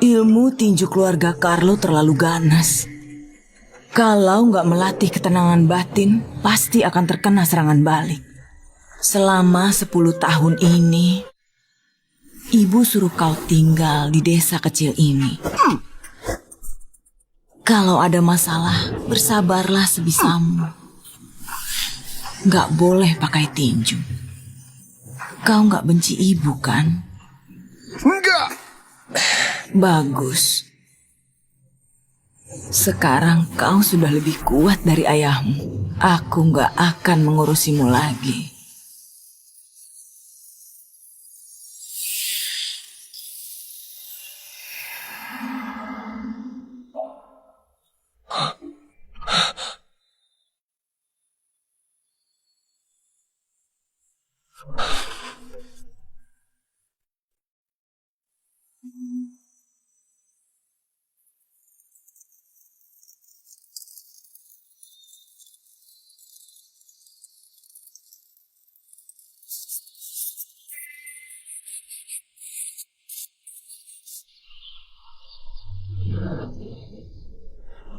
Ilmu tinju keluarga Carlo terlalu ganas. Kalau nggak melatih ketenangan batin, pasti akan terkena serangan balik. Selama 10 tahun ini, Ibu suruh kau tinggal di desa kecil ini. Kalau ada masalah, bersabarlah sebisamu. Nggak boleh pakai tinju. Kau nggak benci ibu, kan? Enggak. Bagus. Sekarang kau sudah lebih kuat dari ayahmu. Aku nggak akan mengurusimu lagi.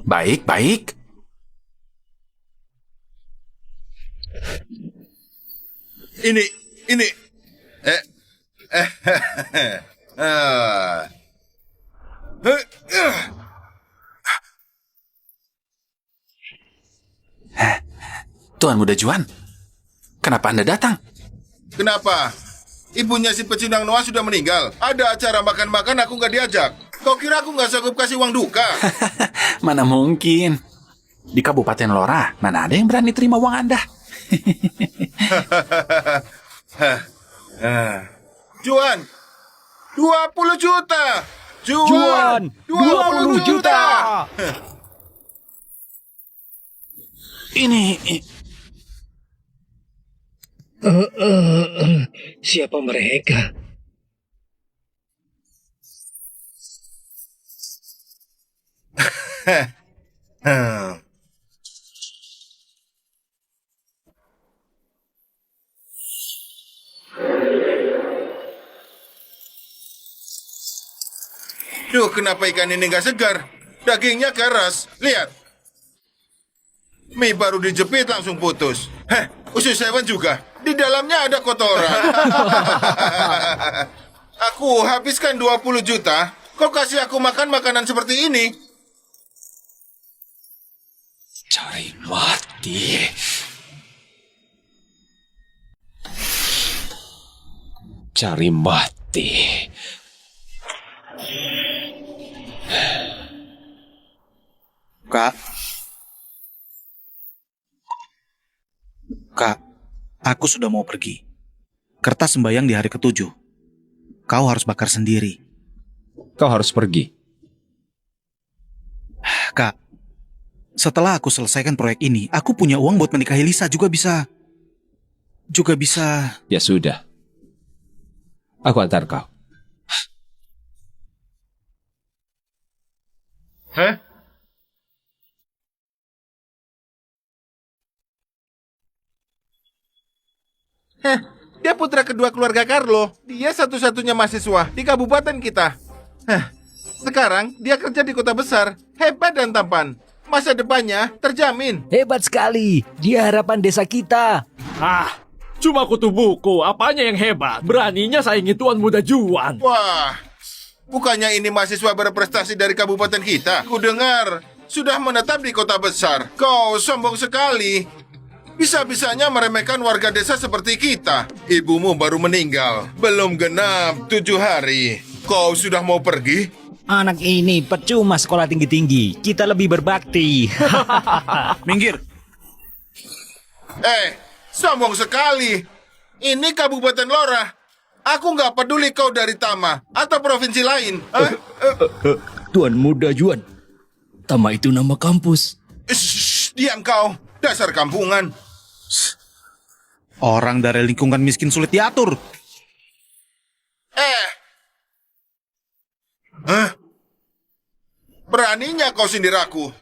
Baik, baik. Ini. Ah. Tuan Muda Juan, kenapa Anda datang? Kenapa? Ibunya si pecundang Noah sudah meninggal. Ada acara makan-makan aku nggak diajak. Kau kira aku nggak sanggup kasih uang duka? Mana mungkin. Di Kabupaten Lora, mana ada yang berani terima uang Anda? Juan, 20 juta. Juan, 20 juta. Ini... Siapa mereka? Duh, kenapa ikan ini nggak segar? Dagingnya keras. Lihat. Mie baru dijepit langsung putus. Usus hewan juga. Di dalamnya ada kotoran. Aku habiskan 20 juta. Kau kasih aku makan makanan seperti ini? Cari mati. Cari mati. Kak, aku sudah mau pergi. Kertas sembayang di hari ke-7. Kau harus bakar sendiri. Kau harus pergi. Kak, setelah aku selesaikan proyek ini, aku punya uang buat menikahi Lisa juga bisa. Ya sudah. Aku antar kau. Hah? Dia putra kedua keluarga Carlo. Dia satu-satunya mahasiswa di kabupaten kita. Sekarang dia kerja di kota besar, hebat dan tampan. Masa depannya terjamin. Hebat sekali, dia harapan desa kita. Cuma kutu buku, apanya yang hebat? Beraninya saingi Tuan Muda Juan. Wah, bukannya ini mahasiswa berprestasi dari kabupaten kita? Ku dengar sudah menetap di kota besar. Kau sombong sekali. Bisa-bisanya meremehkan warga desa seperti kita. Ibumu baru meninggal. Belum genap 7 hari. Kau sudah mau pergi? Anak ini percuma sekolah tinggi-tinggi. Kita lebih berbakti. Minggir. Sombong sekali. Ini Kabupaten Lora. Aku nggak peduli kau dari Tama atau provinsi lain. Tuan Muda Juan. Tama itu nama kampus. Diam kau. Dasar kampungan. Orang dari lingkungan miskin sulit diatur. Beraninya kau sindir aku.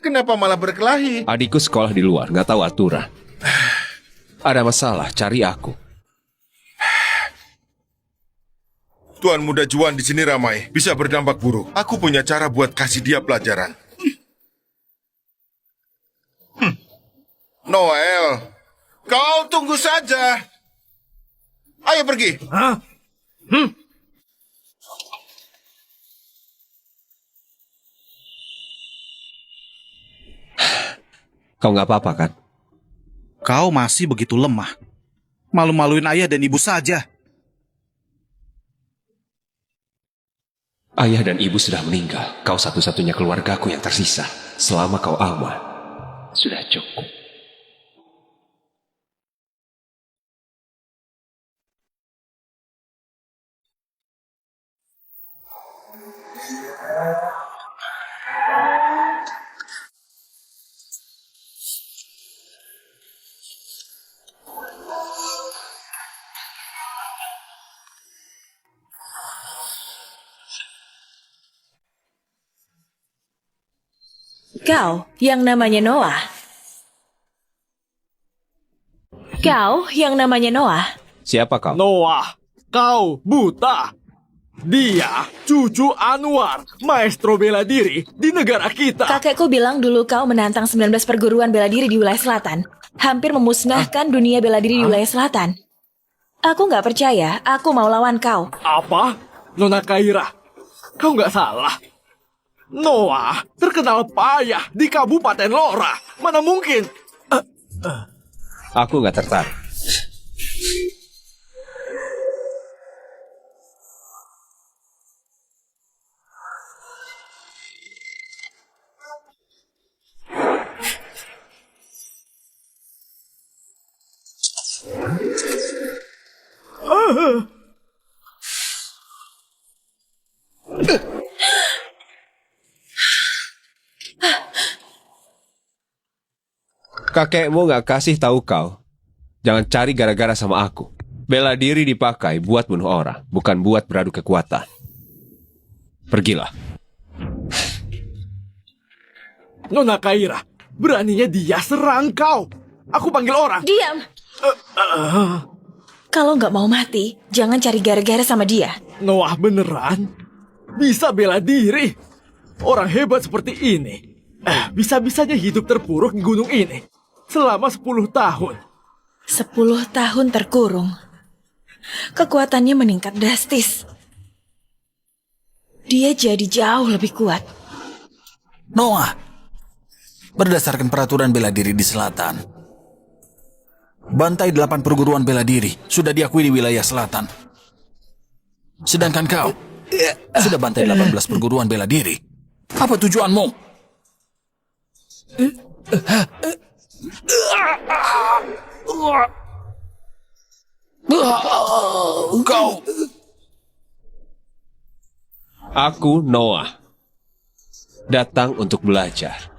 Kenapa malah berkelahi? Adikku sekolah di luar, nggak tahu aturan. Ada masalah, cari aku. Tuan Muda Juan di sini ramai, bisa berdampak buruk. Aku punya cara buat kasih dia pelajaran. Noel, kau tunggu saja. Ayo pergi. Hah? Kau nggak apa-apa kan? Kau masih begitu lemah. Malu-maluin ayah dan ibu saja. Ayah dan ibu sudah meninggal. Kau satu-satunya keluargaku yang tersisa. Selama kau aman, sudah cukup. Kau yang namanya Noah. Kau yang namanya Noah. Siapa kau? Noah, kau buta. Dia cucu Anwar, maestro bela diri di negara kita. Kakekku bilang dulu kau menantang 19 perguruan bela diri di wilayah selatan. Hampir memusnahkan dunia bela diri di wilayah selatan. Aku nggak percaya, aku mau lawan kau. Apa? Nona Kaira, kau nggak salah. Noah terkenal payah di Kabupaten Lora. Mana mungkin? Aku nggak tertarik. Kakekmu nggak kasih tahu kau. Jangan cari gara-gara sama aku. Bela diri dipakai buat bunuh orang, bukan buat beradu kekuatan. Pergilah. Nona Kaira, beraninya dia serang kau. Aku panggil orang. Diam! Kalau nggak mau mati, jangan cari gara-gara sama dia. Noah beneran bisa bela diri. Orang hebat seperti ini bisa-bisanya hidup terpuruk di gunung ini selama 10 tahun. 10 tahun terkurung. Kekuatannya meningkat drastis. Dia jadi jauh lebih kuat. Noah, berdasarkan peraturan bela diri di selatan, bantai 8 perguruan bela diri sudah diakui di wilayah selatan. Sedangkan kau sudah bantai 18 perguruan bela diri. Apa tujuanmu? Kau Aku Noah. Datang untuk belajar.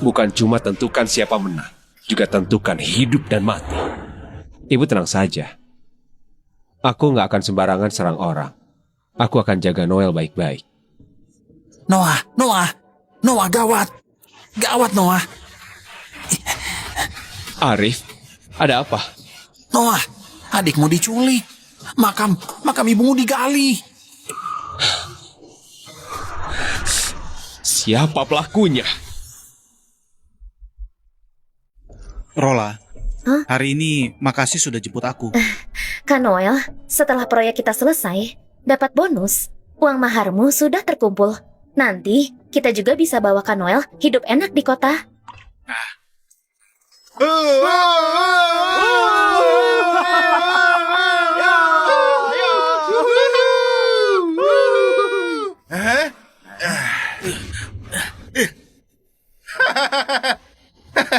Bukan cuma tentukan siapa menang, juga tentukan hidup dan mati. Ibu tenang saja. Aku nggak akan sembarangan serang orang. Aku akan jaga Noel baik-baik. Noah, gawat. Gawat, Noah. Arif, ada apa? Noah, adikmu diculik. Makam ibumu digali. Siapa pelakunya? Rola, hari ini makasih sudah jemput aku. Kak Noel, setelah proyek kita selesai, dapat bonus. Uang maharmu sudah terkumpul. Nanti, kita juga bisa bawa Kak Noel hidup enak di kota.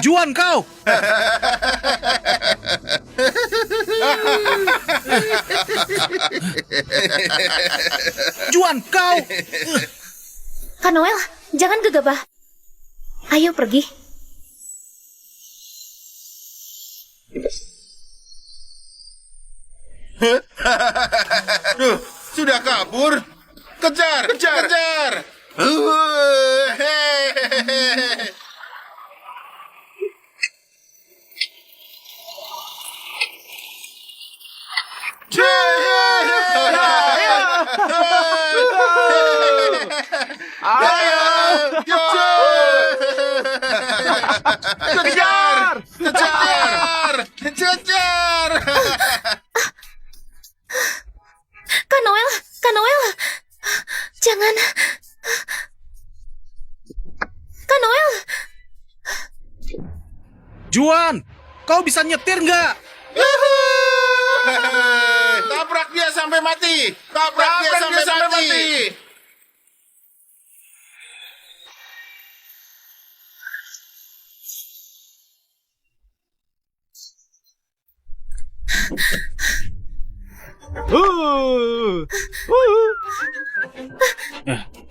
Juan kau! Juan kau! Kak Noel, jangan gegabah. Ayo pergi. Sudah kabur? Kejar! Kejar! Kejar! Kejar! Kak Noel, Kak Noel. Jangan. Kak Noel. Juan, kau bisa nyetir nggak? Tabrak dia sampai mati! Tabrak dia sampai mati! Uh.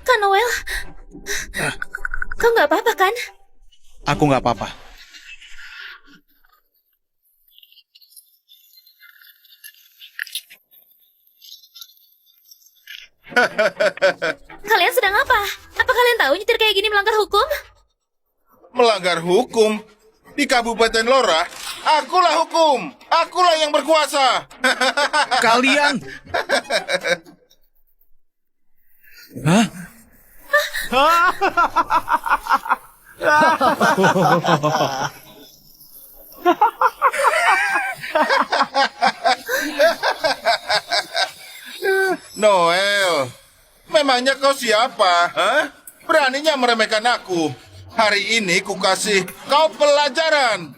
Kak Noel. Kau nggak apa-apa kan? Aku nggak apa-apa. Kalian sedang apa? Apa kalian tahu nyetir kayak gini melanggar hukum? Melanggar hukum? Di Kabupaten Lora, akulah hukum! Akulah yang berkuasa! Kalian... Hah? Noel, memangnya kau siapa? Hah? Beraninya meremehkan aku. Hari ini ku kasih kau pelajaran.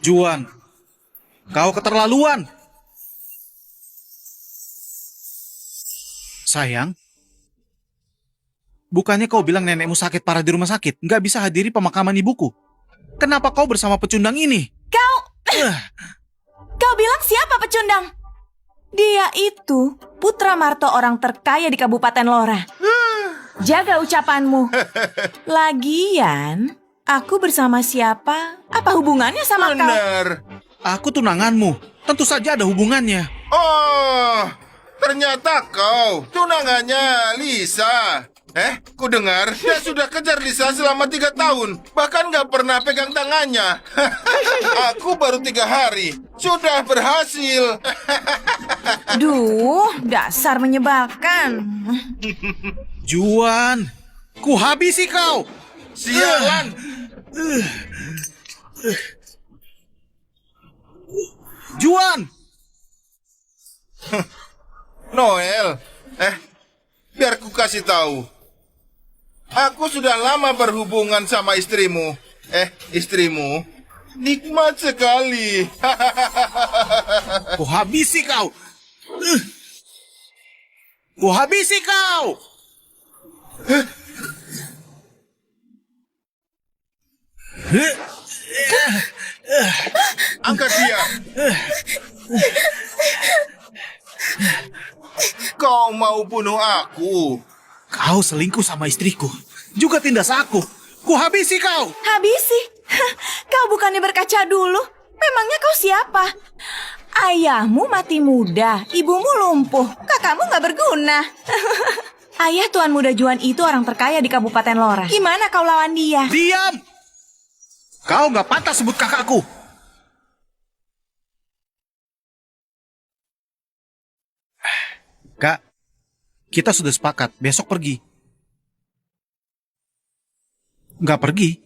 Juan, kau keterlaluan. Sayang, bukannya kau bilang nenekmu sakit parah di rumah sakit, nggak bisa hadiri pemakaman ibuku. Kenapa kau bersama pecundang ini? Kau bilang siapa pecundang? Dia itu putra Marto, orang terkaya di Kabupaten Lora. Jaga ucapanmu. Lagian, aku bersama siapa? Apa hubungannya sama kau? Benar. Aku tunanganmu, tentu saja ada hubungannya. Oh, ternyata kau tunangannya Lisa. Ku dengar dia sudah kejar Lisa selama 3 tahun. Bahkan gak pernah pegang tangannya. Aku baru 3 hari. Sudah berhasil. Duh, dasar menyebalkan. Juan, ku habisi kau. Sialan. Juan! Noel, biar ku kasih tahu. Aku sudah lama berhubungan sama istrimu. Istrimu nikmat sekali. Ku habisi kau. Ku habisi kau. Angkat dia. Kau mau bunuh aku? Kau selingkuh sama istriku. Juga tindas aku. Ku habisi kau. Habisi? Kau bukannya berkaca dulu? Memangnya kau siapa? Ayahmu mati muda, ibumu lumpuh, kakakmu gak berguna. Ayah Tuan Muda Juan itu orang terkaya di Kabupaten Lora. Gimana kau lawan dia? Diam! Kau gak pantas sebut kakakku. Kak, kita sudah sepakat, besok pergi. Nggak pergi?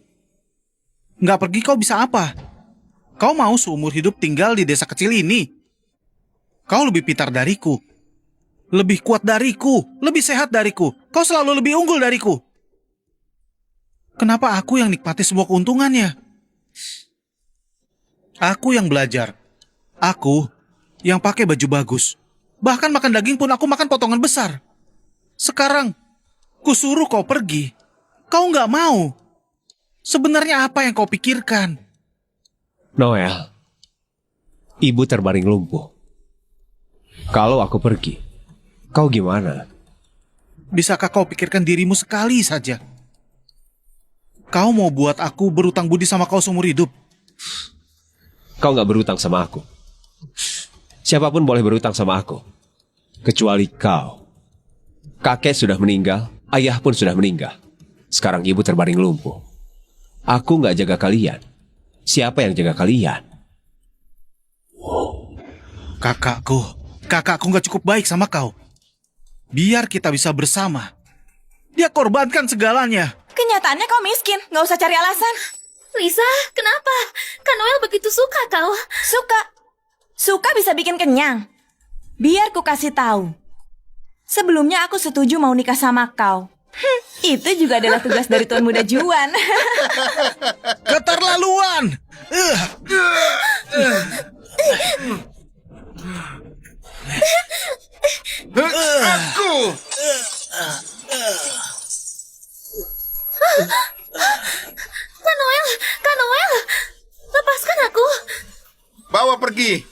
Nggak pergi kau bisa apa? Kau mau seumur hidup tinggal di desa kecil ini? Kau lebih pintar dariku. Lebih kuat dariku. Lebih sehat dariku. Kau selalu lebih unggul dariku. Kenapa aku yang nikmati semua keuntungannya? Aku yang belajar. Aku yang pakai baju bagus. Bahkan makan daging pun aku makan potongan besar. Sekarang, kusuruh kau pergi. Kau nggak mau. Sebenarnya apa yang kau pikirkan? Noel, ibu terbaring lumpuh. Kalau aku pergi, kau gimana? Bisakah kau pikirkan dirimu sekali saja? Kau mau buat aku berutang budi sama kau seumur hidup? Kau gak berutang sama aku. Siapapun boleh berutang sama aku. Kecuali kau. Kakek sudah meninggal, ayah pun sudah meninggal. Sekarang ibu terbaring lumpuh. Aku gak jaga kalian. Siapa yang jaga kalian? Kakakku gak cukup baik sama kau. Biar kita bisa bersama. Dia korbankan segalanya. Kenyataannya kau miskin, nggak usah cari alasan. Lisa, kenapa? Kak Noel begitu suka kau. Suka bisa bikin kenyang. Biar ku kasih tahu. Sebelumnya aku setuju mau nikah sama kau. Itu juga adalah tugas dari Tuan Muda Juan. Keterlaluan! Aku! Kak Noel, lepaskan aku. Bawa pergi.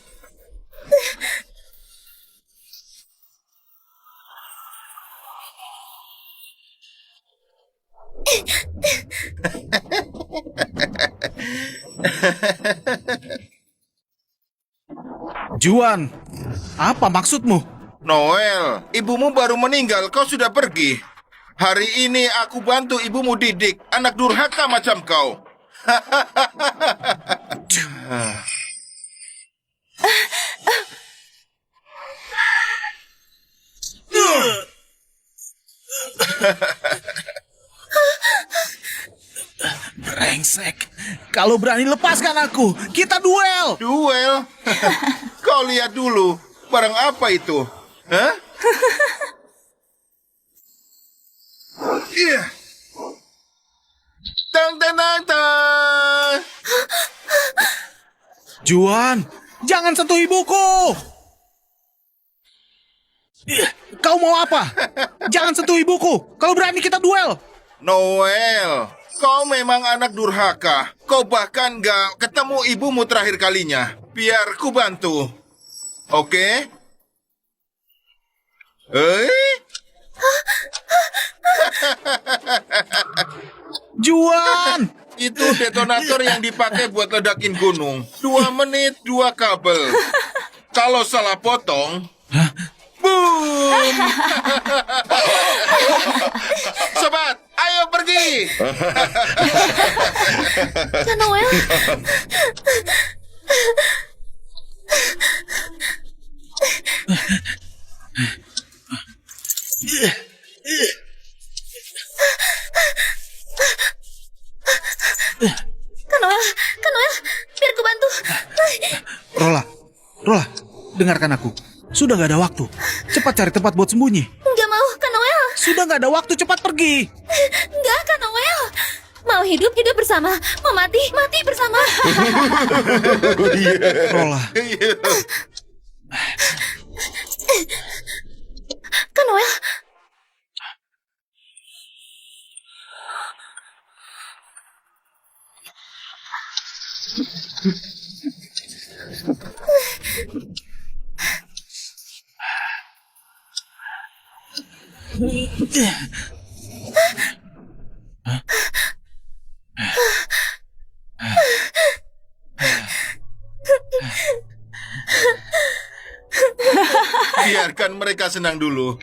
Juan, apa maksudmu? Noel, ibumu baru meninggal, kau sudah pergi. Hari ini aku bantu ibumu didik anak durhaka macam kau. Brengsek. Kalau berani lepaskan aku, kita duel. Duel? Kau lihat dulu, barang apa itu? Hah? Iya. Tang tang tang tang. Juan, jangan sentuh ibuku. Kau mau apa? Jangan sentuh ibuku. Kalau berani kita duel. Noel, kau memang anak durhaka. Kau bahkan gak ketemu ibumu terakhir kalinya. Biar ku bantu. Oke? Juan! Itu detonator yang dipakai buat ledakin gunung. 2 menit, 2 kabel. Kalau salah potong, boom! Sobat, ayo pergi! Kak Noel. Kak Noel, biar ku bantu. Rola, dengarkan aku. Sudah gak ada waktu. Cepat cari tempat buat sembunyi. Nggak mau, Kak Noel. Sudah gak ada waktu, cepat pergi. Nggak, Kak Noel. Mau hidup bersama. Mau mati bersama. Rola, Kak Noel. Biarkan mereka senang dulu.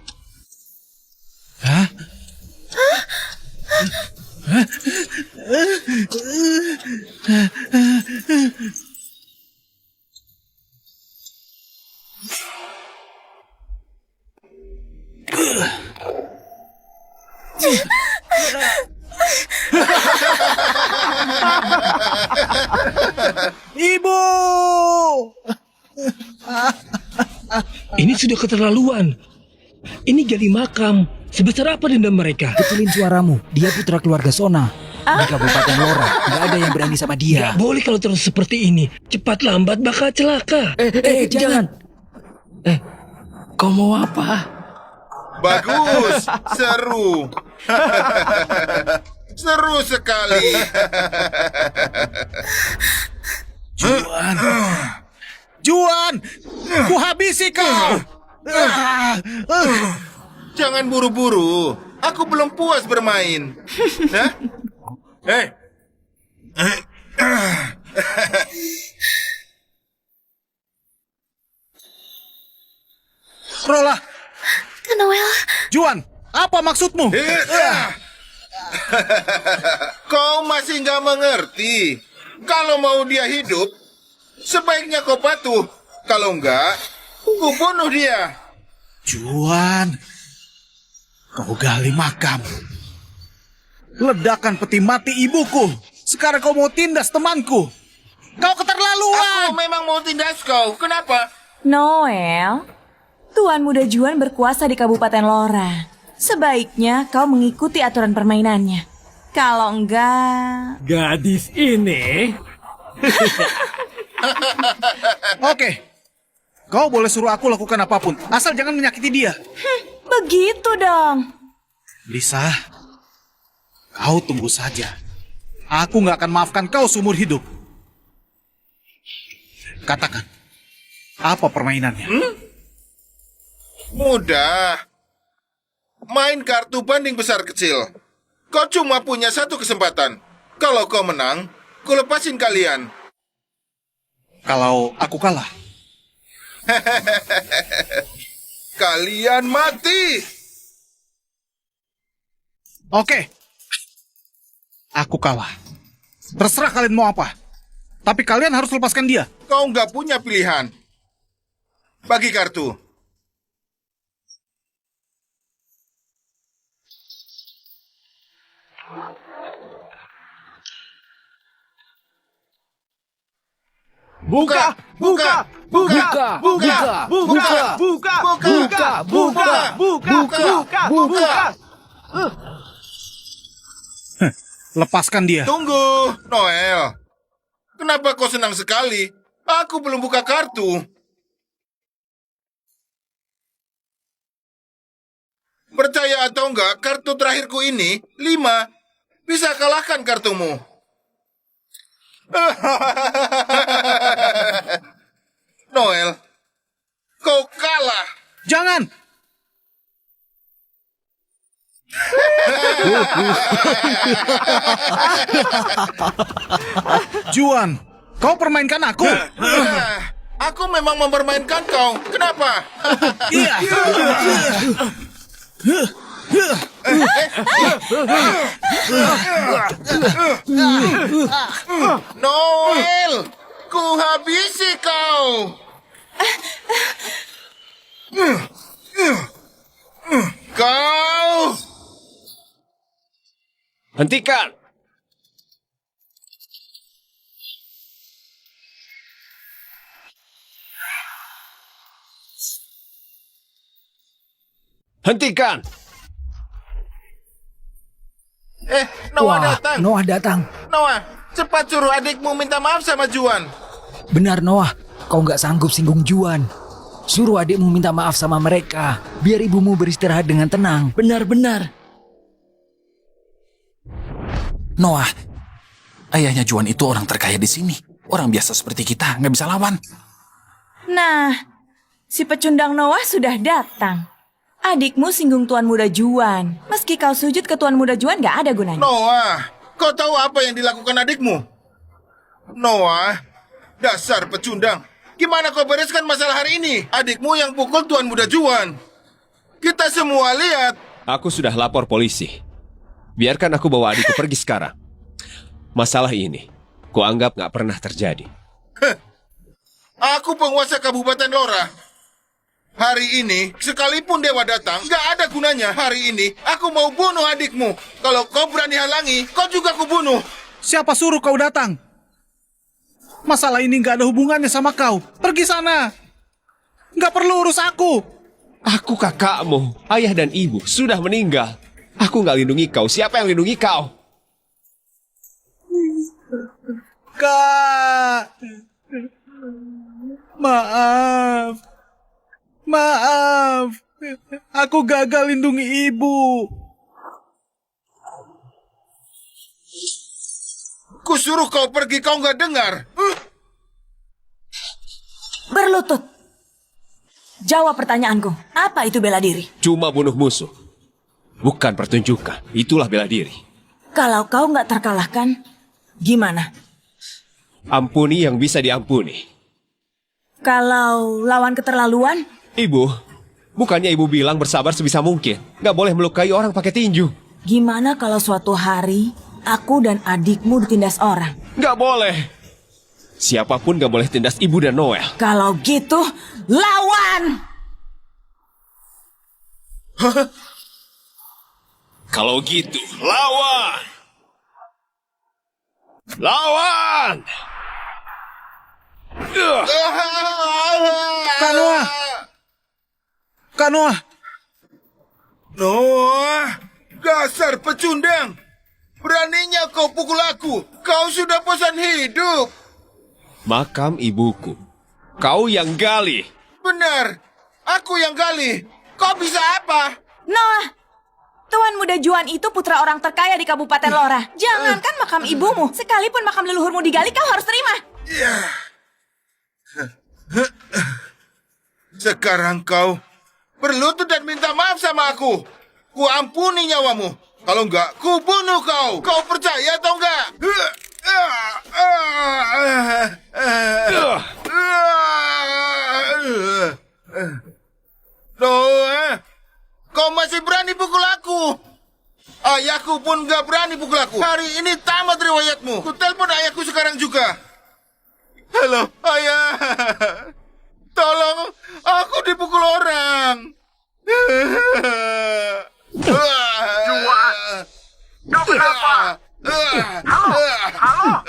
Ibu! Ini sudah keterlaluan. Ini gali makam. Sebesar apa dendam mereka? Kecilin suaramu. Dia putra keluarga Sona. Di Kabupaten Lora. Gak ada yang berani sama dia. Gak boleh kalau terus seperti ini. Cepat lambat bakal celaka. Jangan. Kau mau apa? Bagus, seru. Seru sekali. Juan! Ku habisi kau! Jangan buru-buru. Aku belum puas bermain. Hah? Hei. Rola! Kak Noel. Juan! Apa maksudmu? Kau masih nggak mengerti. Kalau mau dia hidup, sebaiknya kau patuh. Kalau enggak, ku bunuh dia. Juan! Kau gali makam. Ledakan peti mati ibuku. Sekarang kau mau tindas temanku. Kau keterlaluan. Aku memang mau tindas kau. Kenapa? Noel, Tuan Muda Juan berkuasa di Kabupaten Lora. Sebaiknya kau mengikuti aturan permainannya. Kalau enggak... Gadis ini... Oke. Kau boleh suruh aku lakukan apapun. Asal jangan menyakiti dia. Begitu dong. Lisa, kau tunggu saja. Aku nggak akan maafkan kau seumur hidup. Katakan, apa permainannya? Mudah. Main kartu banding besar kecil. Kau cuma punya satu kesempatan. Kalau kau menang, ku lepasin kalian. Kalau aku kalah, Kalian mati. oke. Aku kalah. Terserah kalian mau apa. Tapi kalian harus lepaskan dia. Kau nggak punya pilihan. Bagi kartu. Buka! Buka! Buka! Buka! Buka! Buka! Buka! Buka! Buka! Buka! Lepaskan dia. Tunggu, Noel. Kenapa kau senang sekali? Aku belum buka kartu. Percaya atau enggak, kartu terakhirku ini 5 bisa kalahkan kartumu. Noel, kau kalah. Jangan! Juan, kau permainkan aku. Aku memang mempermainkan kau. Kenapa? Iya. Noel, ku habisi kau. Kau. Hentikan! Hentikan! Noah datang. Noah datang. Noah, cepat suruh adikmu minta maaf sama Juan. Benar Noah, kau nggak sanggup singgung Juan. Suruh adikmu minta maaf sama mereka, biar ibumu beristirahat dengan tenang. Benar-benar. Noah, ayahnya Juan itu orang terkaya di sini. Orang biasa seperti kita, nggak bisa lawan. Nah, si pecundang Noah sudah datang. Adikmu singgung Tuan Muda Juan. Meski kau sujud ke Tuan Muda Juan gak ada gunanya. Noah, kau tahu apa yang dilakukan adikmu? Noah, dasar pecundang. Gimana kau bereskan masalah hari ini? Adikmu yang pukul Tuan Muda Juan. Kita semua lihat. Aku sudah lapor polisi. Biarkan aku bawa adikku pergi sekarang. Masalah ini, kuanggap nggak pernah terjadi. Aku penguasa Kabupaten Lora. Hari ini, sekalipun dewa datang, gak ada gunanya. Hari ini, aku mau bunuh adikmu. Kalau kau berani halangi, kau juga kubunuh. Siapa suruh kau datang? Masalah ini nggak ada hubungannya sama kau. Pergi sana. Nggak perlu urus aku. Aku kakakmu, ayah dan ibu sudah meninggal. Aku nggak lindungi kau, siapa yang lindungi kau? Kak. Maaf. Maaf. Aku gagal lindungi ibu. Kusuruh kau pergi, kau nggak dengar. Berlutut. Jawab pertanyaanku. Apa itu bela diri? Cuma bunuh musuh. Bukan pertunjukan, itulah bela diri. Kalau kau nggak terkalahkan, gimana? Ampuni yang bisa diampuni. Kalau lawan keterlaluan? Ibu, bukannya ibu bilang bersabar sebisa mungkin. Nggak boleh melukai orang pakai tinju. Gimana kalau suatu hari aku dan adikmu ditindas orang? Nggak boleh. Siapapun nggak boleh tindas ibu dan Noel. Kalau gitu, lawan! Kalau gitu, lawan! Lawan! Kanoa! Kanoa! Noah, dasar pecundang. Beraninya kau pukul aku. Kau sudah bosan hidup. Makam ibuku. Kau yang gali. Benar, aku yang gali. Kau bisa apa? Noah, Tuan Muda Juan itu putra orang terkaya di Kabupaten Lora. Jangankan makam ibumu, sekalipun makam leluhurmu digali, kau harus terima. Sekarang kau berlutut dan minta maaf sama aku. Ku ampuni nyawamu. Kalau enggak, ku bunuh kau. Kau percaya atau enggak? Noah, kau masih berani pukul aku. Ayahku pun gak berani pukul aku. Hari ini tamat riwayatmu. Ku telepon ayahku sekarang juga. Halo, ayah. Tolong, aku dipukul orang. Juan, kau kenapa? Halo?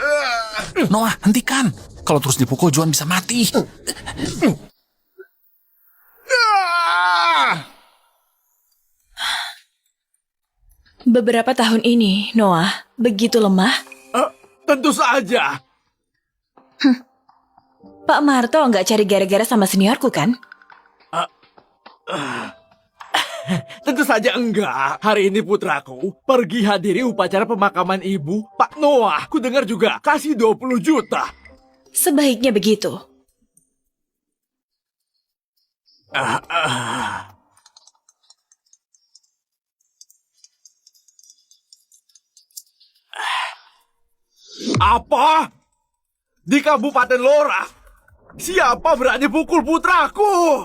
Noah, hentikan. Kalau terus dipukul, Juan bisa mati. Beberapa tahun ini, Noah, begitu lemah. Tentu saja. Pak Marto nggak cari gara-gara sama seniorku, kan? Tentu saja enggak. Hari ini putraku pergi hadiri upacara pemakaman ibu Pak Noah. Ku dengar juga kasih 20 juta. Sebaiknya begitu. Apa? Di Kabupaten Lora? Siapa berani pukul putraku?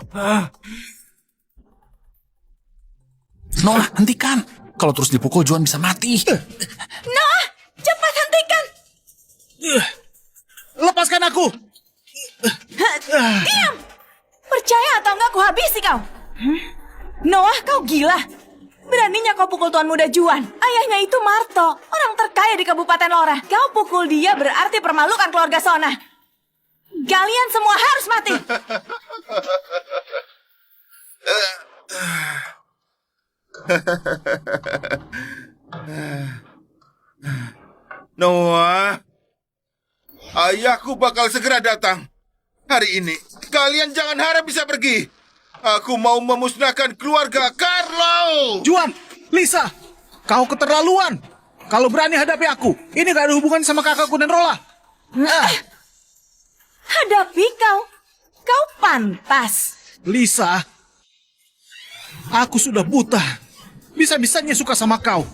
Noah, hentikan. Kalau terus dipukul, Juan bisa mati. Noah, cepat hentikan. Lepaskan aku! Diam! Percaya atau enggak aku habisi kau. Noah, kau gila. Beraninya kau pukul Tuan Muda Juan. Ayahnya itu Marto, orang terkaya di Kabupaten Lora. Kau pukul dia berarti permalukan keluarga Sona. Kalian semua harus mati. Noah, ayahku bakal segera datang. Hari ini, kalian jangan harap bisa pergi. Aku mau memusnahkan keluarga Carlo. Juan, Lisa, kau keterlaluan. Kalau berani hadapi aku, ini gak ada hubungan sama kakakku dan Rola. Hadapi kau. Kau pantas. Lisa, aku sudah buta. Bisa-bisanya suka sama kau.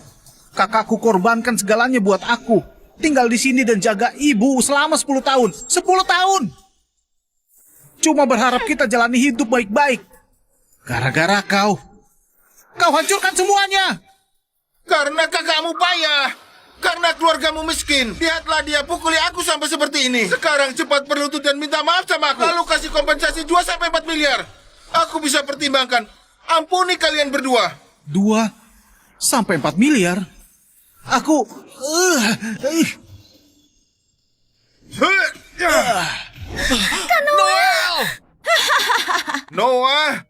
Kakakku korbankan segalanya buat aku. Tinggal di sini dan jaga ibu selama 10 tahun. 10 tahun! Cuma berharap kita jalani hidup baik-baik. Gara-gara kau hancurkan semuanya. Karena kakakmu payah. Karena keluargamu miskin. Lihatlah dia pukuli aku sampai seperti ini. Sekarang cepat berlutut dan minta maaf sama aku. Lalu kasih kompensasi 2-4 miliar. Aku bisa pertimbangkan. Ampuni kalian berdua. 2-4 miliar? Aku... Noah,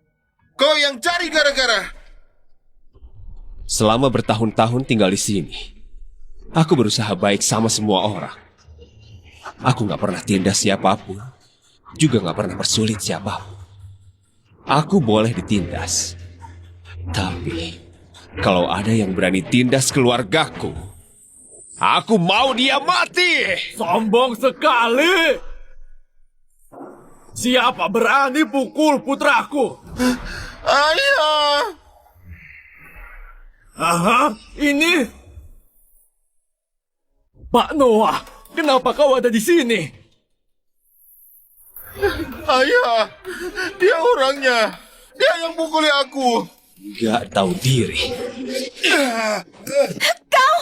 kau yang cari gara-gara. Selama bertahun-tahun tinggal di sini, aku berusaha baik sama semua orang. Aku gak pernah tindas siapapun, juga gak pernah persulit siapapun. Aku boleh ditindas, tapi kalau ada yang berani tindas keluargaku, aku mau dia mati. Sombong sekali. Siapa berani pukul putraku? Ayah. Aha, ini Pak Noah. Kenapa kau ada di sini? Ayah, dia orangnya. Dia yang pukuli aku. Gak tahu diri. Kau...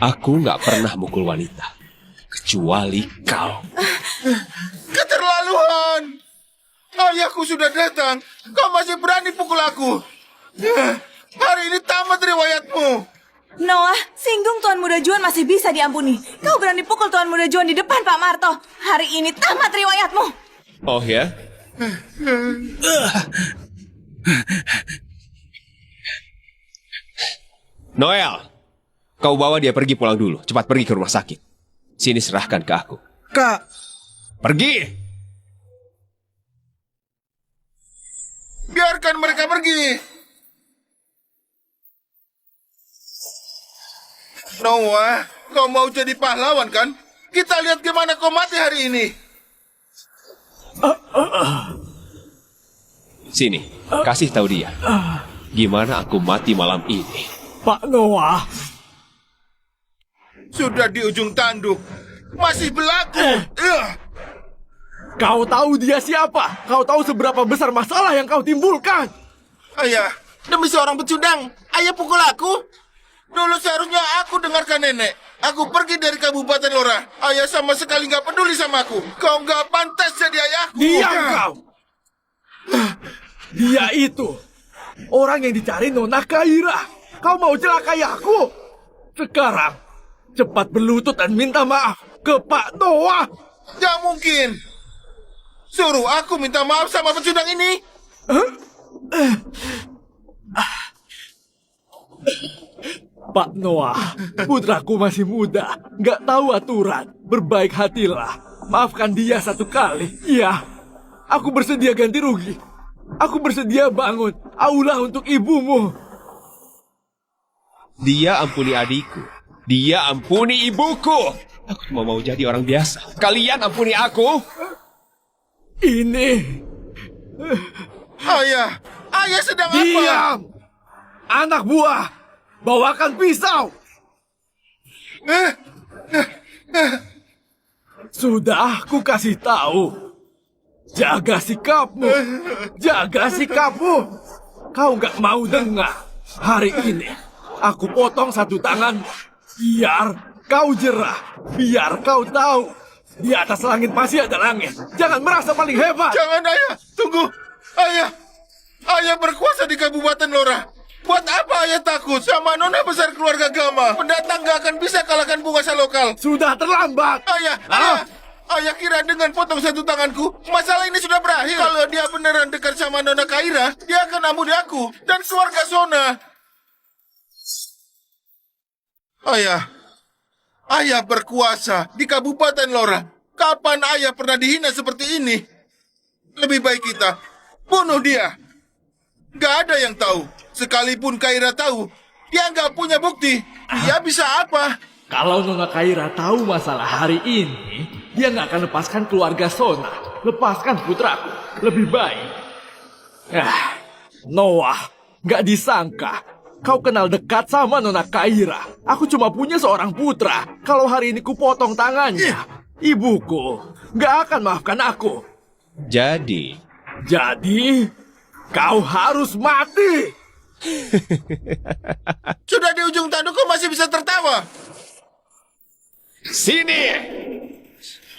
Aku gak pernah mukul wanita, kecuali kau. Keterlaluan. Ayahku sudah datang. Kau masih berani pukul aku. Hari ini tamat riwayatmu. Noah, singgung Tuan Muda Juan masih bisa diampuni. Kau berani pukul Tuan Muda Juan di depan Pak Marto. Hari ini tamat riwayatmu. Oh ya? Noel, kau bawa dia pergi pulang dulu. Cepat pergi ke rumah sakit. Sini serahkan ke aku. Kak, Pergi! Biarkan mereka pergi. Noah, kau mau jadi pahlawan kan? Kita lihat gimana kau mati hari ini. Sini, kasih tahu dia. Gimana aku mati malam ini. Pak Noah, Sudah di ujung tanduk. Masih berlaku. kau tahu dia siapa? Kau tahu seberapa besar masalah yang kau timbulkan? Ayah, demi seorang pecundang, ayah pukul aku. Dulu seharusnya aku dengarkan nenek. Aku pergi dari Kabupaten Lora. Ayah sama sekali nggak peduli sama aku. Kau nggak pantas jadi ayahku. Diam kau! Dia itu orang yang dicari Nona Kaira. Kau mau celakai aku? Sekarang, cepat berlutut dan minta maaf ke Pak Noah. Gak mungkin. Suruh aku minta maaf sama pecundang ini. Pak Noah, putraku masih muda, nggak tahu aturan. Berbaik hatilah, maafkan dia satu kali. Iya, aku bersedia ganti rugi. Aku bersedia bangun aula untuk ibumu. Dia ampuni adikku. Dia ampuni ibuku. Aku cuma mau jadi orang biasa. Kalian ampuni aku. Ini, Ayah, ayah sedang apa? diam! Anak buah, bawakan pisau. Sudah aku kasih tahu. Jaga sikapmu. Jaga sikapmu. Kau nggak mau dengar. Hari ini, aku potong satu tangan. Biar kau jerah. Biar kau tahu. Di atas langit masih ada langit. Jangan merasa paling hebat. Jangan ayah, tunggu. Ayah, ayah berkuasa di Kabupaten Lora. Buat apa ayah takut sama nona besar keluarga Gama? Pendatang gak akan bisa kalahkan penguasa lokal. Sudah terlambat. Ayah, ayah kira dengan potong satu tanganku, masalah ini sudah berakhir. Kalau dia beneran dekat sama Nona Kaira, dia akan ampuni aku dan keluarga Sona. Ayah berkuasa di Kabupaten Lora. Kapan ayah pernah dihina seperti ini? Lebih baik kita bunuh dia. Gak ada yang tahu. Sekalipun Kaira tahu, dia nggak punya bukti. Dia bisa apa? Kalau Nona Kaira tahu masalah hari ini, dia nggak akan lepaskan keluarga Sona. Lepaskan putraku. Lebih baik. Noah, nggak disangka. Kau kenal dekat sama Nona Kaira. Aku cuma punya seorang putra. Kalau hari ini kupotong tangannya, ibuku nggak akan maafkan aku. Jadi, Kau harus mati. Sudah di ujung tanduk kau masih bisa tertawa. sini!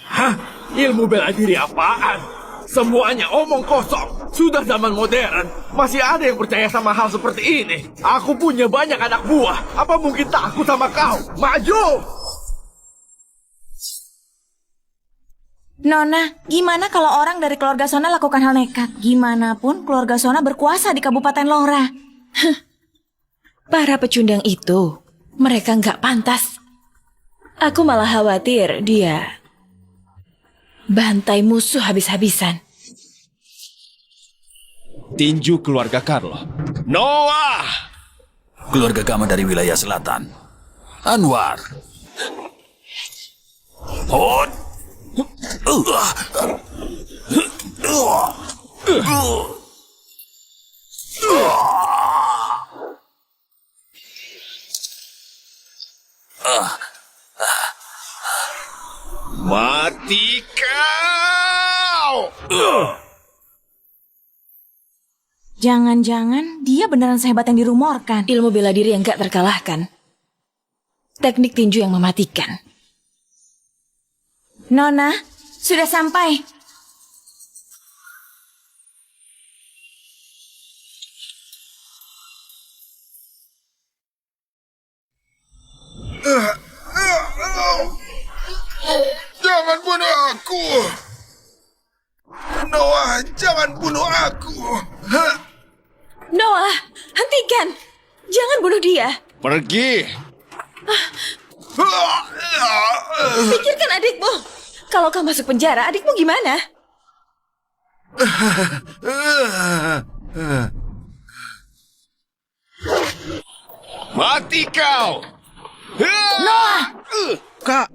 Hah? Ilmu bela diri apaan? Semuanya omong kosong. Sudah zaman modern. Masih ada yang percaya sama hal seperti ini. Aku punya banyak anak buah. Apa mungkin takut sama kau? Maju! Nona, gimana kalau orang dari keluarga Sona lakukan hal nekat? Gimanapun keluarga Sona berkuasa di Kabupaten Lora. Para pecundang itu, mereka nggak pantas. Aku malah khawatir dia bantai musuh habis-habisan. Tinju keluarga Carlo. Noah! Keluarga Gama dari wilayah selatan. Anwar. Hot. Mati kau! Jangan-jangan dia beneran sehebat yang dirumorkan. Ilmu bela diri yang nggak terkalahkan. Teknik tinju yang mematikan. Nona, sudah sampai. Jangan bunuh aku. Noah, jangan bunuh aku. Noah, hentikan! Jangan bunuh dia. Pergi. Pikirkan adikmu. Kalau kau masuk penjara, adikmu gimana? Mati kau. Noah! Kak,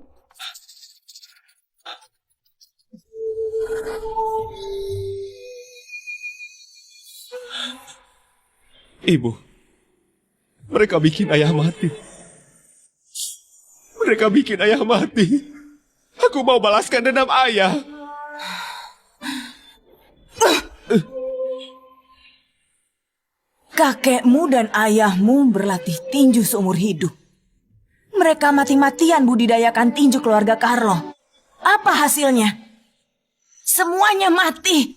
Ibu, mereka bikin ayah mati. Mereka bikin ayah mati. Aku mau balaskan dendam ayah. Kakekmu dan ayahmu berlatih tinju seumur hidup. Mereka mati-matian budidayakan tinju keluarga Carlo. Apa hasilnya? Semuanya mati.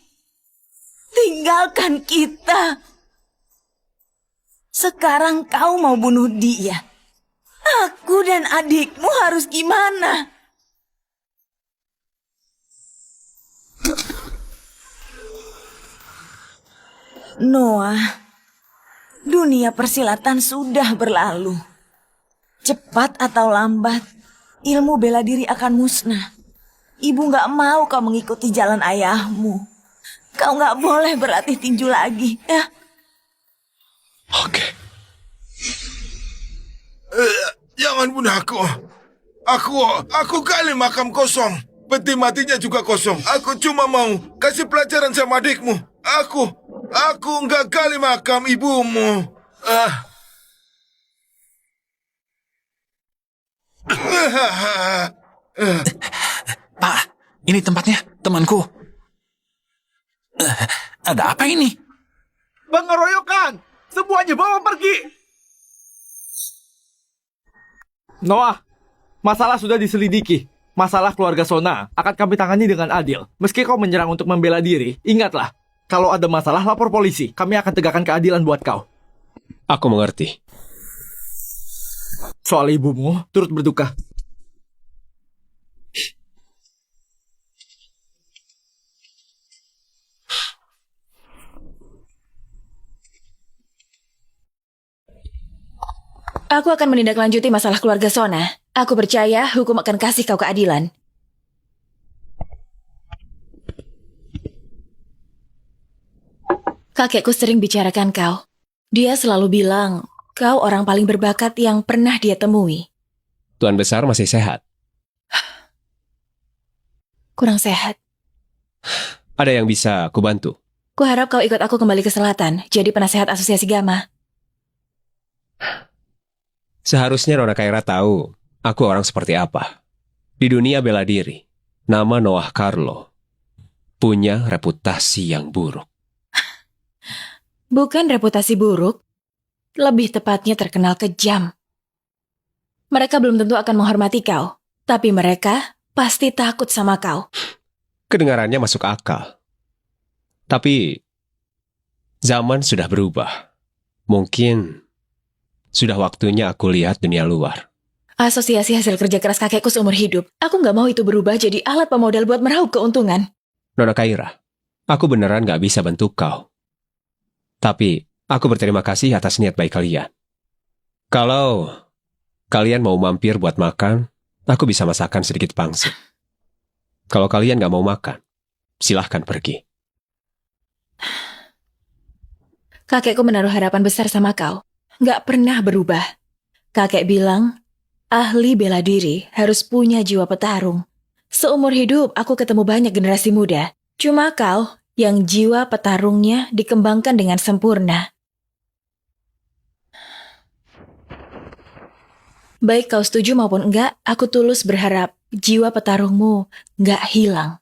Tinggalkan kita. Sekarang kau mau bunuh dia. Aku dan adikmu harus gimana? Noah, dunia persilatan sudah berlalu. Cepat atau lambat, ilmu bela diri akan musnah. Ibu gak mau kau mengikuti jalan ayahmu. Kau gak boleh berlatih tinju lagi, ya. Oke. Jangan bunuh aku. Aku gali makam kosong. Peti matinya juga kosong. Aku cuma mau kasih pelajaran sama adikmu. Aku nggak gali makam ibumu. Pak, ini tempatnya, temanku. Ada apa ini? Pengeroyokan! Semuanya bawa pergi! Noah, masalah sudah diselidiki. Masalah keluarga Sona akan kami tangani dengan adil. Meski kau menyerang untuk membela diri, ingatlah, kalau ada masalah lapor polisi. Kami akan tegakkan keadilan buat kau. Aku mengerti. Soal ibumu, turut berduka. Aku akan menindaklanjuti masalah keluarga Sona. Aku percaya hukum akan kasih kau keadilan. Kakekku sering bicarakan kau. Dia selalu bilang, kau orang paling berbakat yang pernah dia temui. Tuan Besar masih sehat. Kurang sehat. Ada yang bisa aku bantu? Kuharap kau ikut aku kembali ke selatan, jadi penasehat asosiasi Gama. Seharusnya Nona Kaira tahu aku orang seperti apa. Di dunia bela diri, nama Noah Carlo punya reputasi yang buruk. Bukan reputasi buruk, lebih tepatnya terkenal kejam. Mereka belum tentu akan menghormati kau, tapi mereka pasti takut sama kau. Kedengarannya masuk akal. Tapi zaman sudah berubah. Mungkin sudah waktunya aku lihat dunia luar. Asosiasi hasil kerja keras kakekku seumur hidup. Aku nggak mau itu berubah jadi alat pemodal buat meraup keuntungan. Nona Kaira, aku beneran gak bisa bantu kau. Tapi aku berterima kasih atas niat baik kalian. Kalau kalian mau mampir buat makan, aku bisa masakan sedikit pangsit. Kalau kalian gak mau makan, silahkan pergi. Kakekku menaruh harapan besar sama kau. Nggak pernah berubah. Kakek bilang, ahli bela diri harus punya jiwa petarung. Seumur hidup aku ketemu banyak generasi muda. Cuma kau yang jiwa petarungnya dikembangkan dengan sempurna. Baik kau setuju maupun enggak, aku tulus berharap jiwa petarungmu nggak hilang.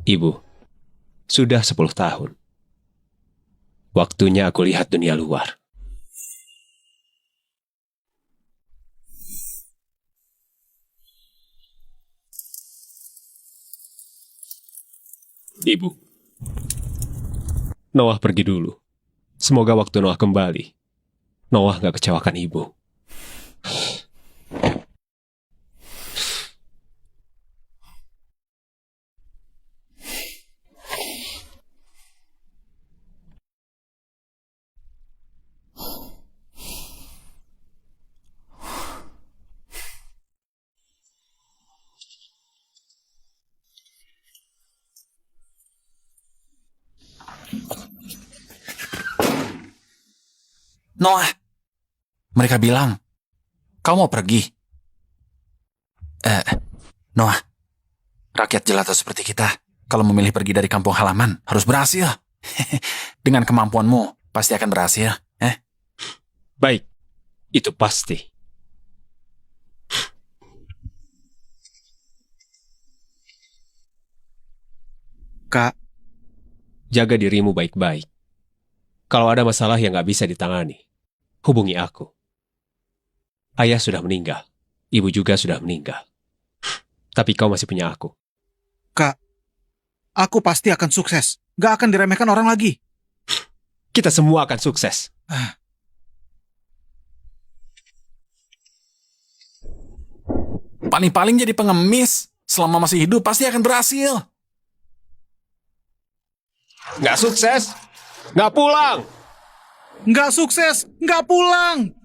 Ibu, sudah 10 tahun. Waktunya aku lihat dunia luar. Ibu, Noah pergi dulu. Semoga waktu Noah kembali, Noah gak kecewakan ibu. Noah, mereka bilang, kau mau pergi. Noah, rakyat jelata seperti kita, kalau memilih pergi dari kampung halaman, harus berhasil. Dengan kemampuanmu, pasti akan berhasil. Baik, itu pasti. Kak, Jaga dirimu baik-baik. Kalau ada masalah yang gak bisa ditangani, hubungi aku. Ayah sudah meninggal, ibu juga sudah meninggal. Tapi kau masih punya aku. Kak, aku pasti akan sukses. Gak akan diremehkan orang lagi. Kita semua akan sukses. Paling-paling jadi pengemis. Selama masih hidup, pasti akan berhasil. Gak sukses, gak pulang. Nggak sukses, nggak pulang.